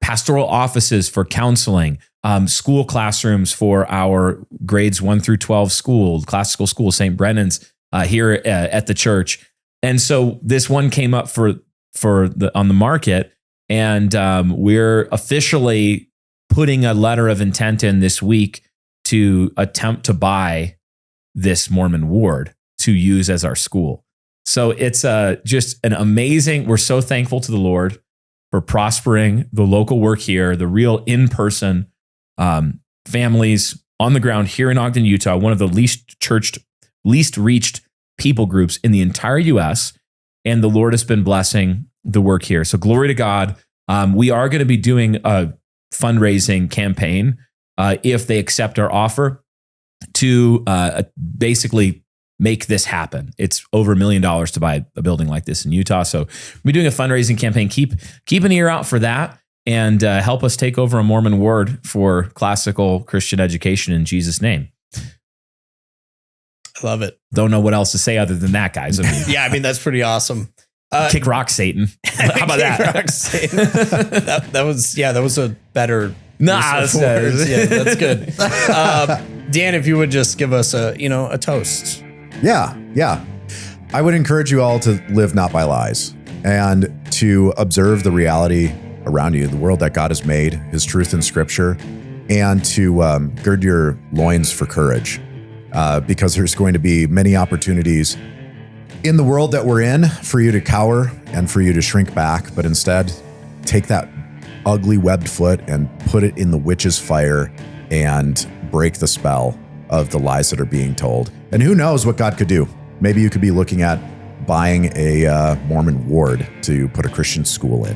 pastoral offices for counseling, school classrooms for our grades 1 through 12 school, classical school, St. Brennan's here at the church. And so this one came up for on the market, and we're officially putting a letter of intent in this week to attempt to buy this Mormon ward to use as our school. So it's just an amazing. We're so thankful to the Lord for prospering the local work here, the real in-person families on the ground here in Ogden, Utah, one of the least reached people groups in the entire U.S. And the Lord has been blessing the work here. So glory to God. We are going to be doing a fundraising campaign if they accept our offer to basically make this happen. It's over $1 million to buy a building like this in Utah. So we're doing a fundraising campaign. Keep an ear out for that, and help us take over a Mormon ward for classical Christian education in Jesus' name. I love it. Don't know what else to say other than that, guys. I mean, that's pretty awesome. Kick rock, Satan. How about that? Rock, Satan. that was a better. That's good. Dan, if you would just give us a toast. Yeah. I would encourage you all to live not by lies and to observe the reality around you, the world that God has made, his truth in scripture, and to gird your loins for courage because there's going to be many opportunities in the world that we're in for you to cower and for you to shrink back, but instead take that ugly webbed foot and put it in the witch's fire and break the spell of the lies that are being told. And who knows what God could do? Maybe you could be looking at buying a Mormon ward to put a Christian school in.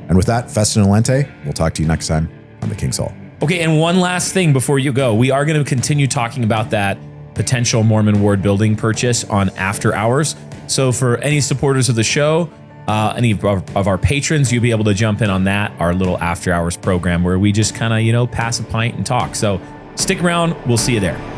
And with that, Festin Alente, we'll talk to you next time on the King's Hall. Okay, and one last thing before you go. We are going to continue talking about that potential Mormon ward building purchase on After Hours. So for any supporters of the show, any of our patrons, you'll be able to jump in on that, our little After Hours program where we just kind of, pass a pint and talk. So stick around. We'll see you there.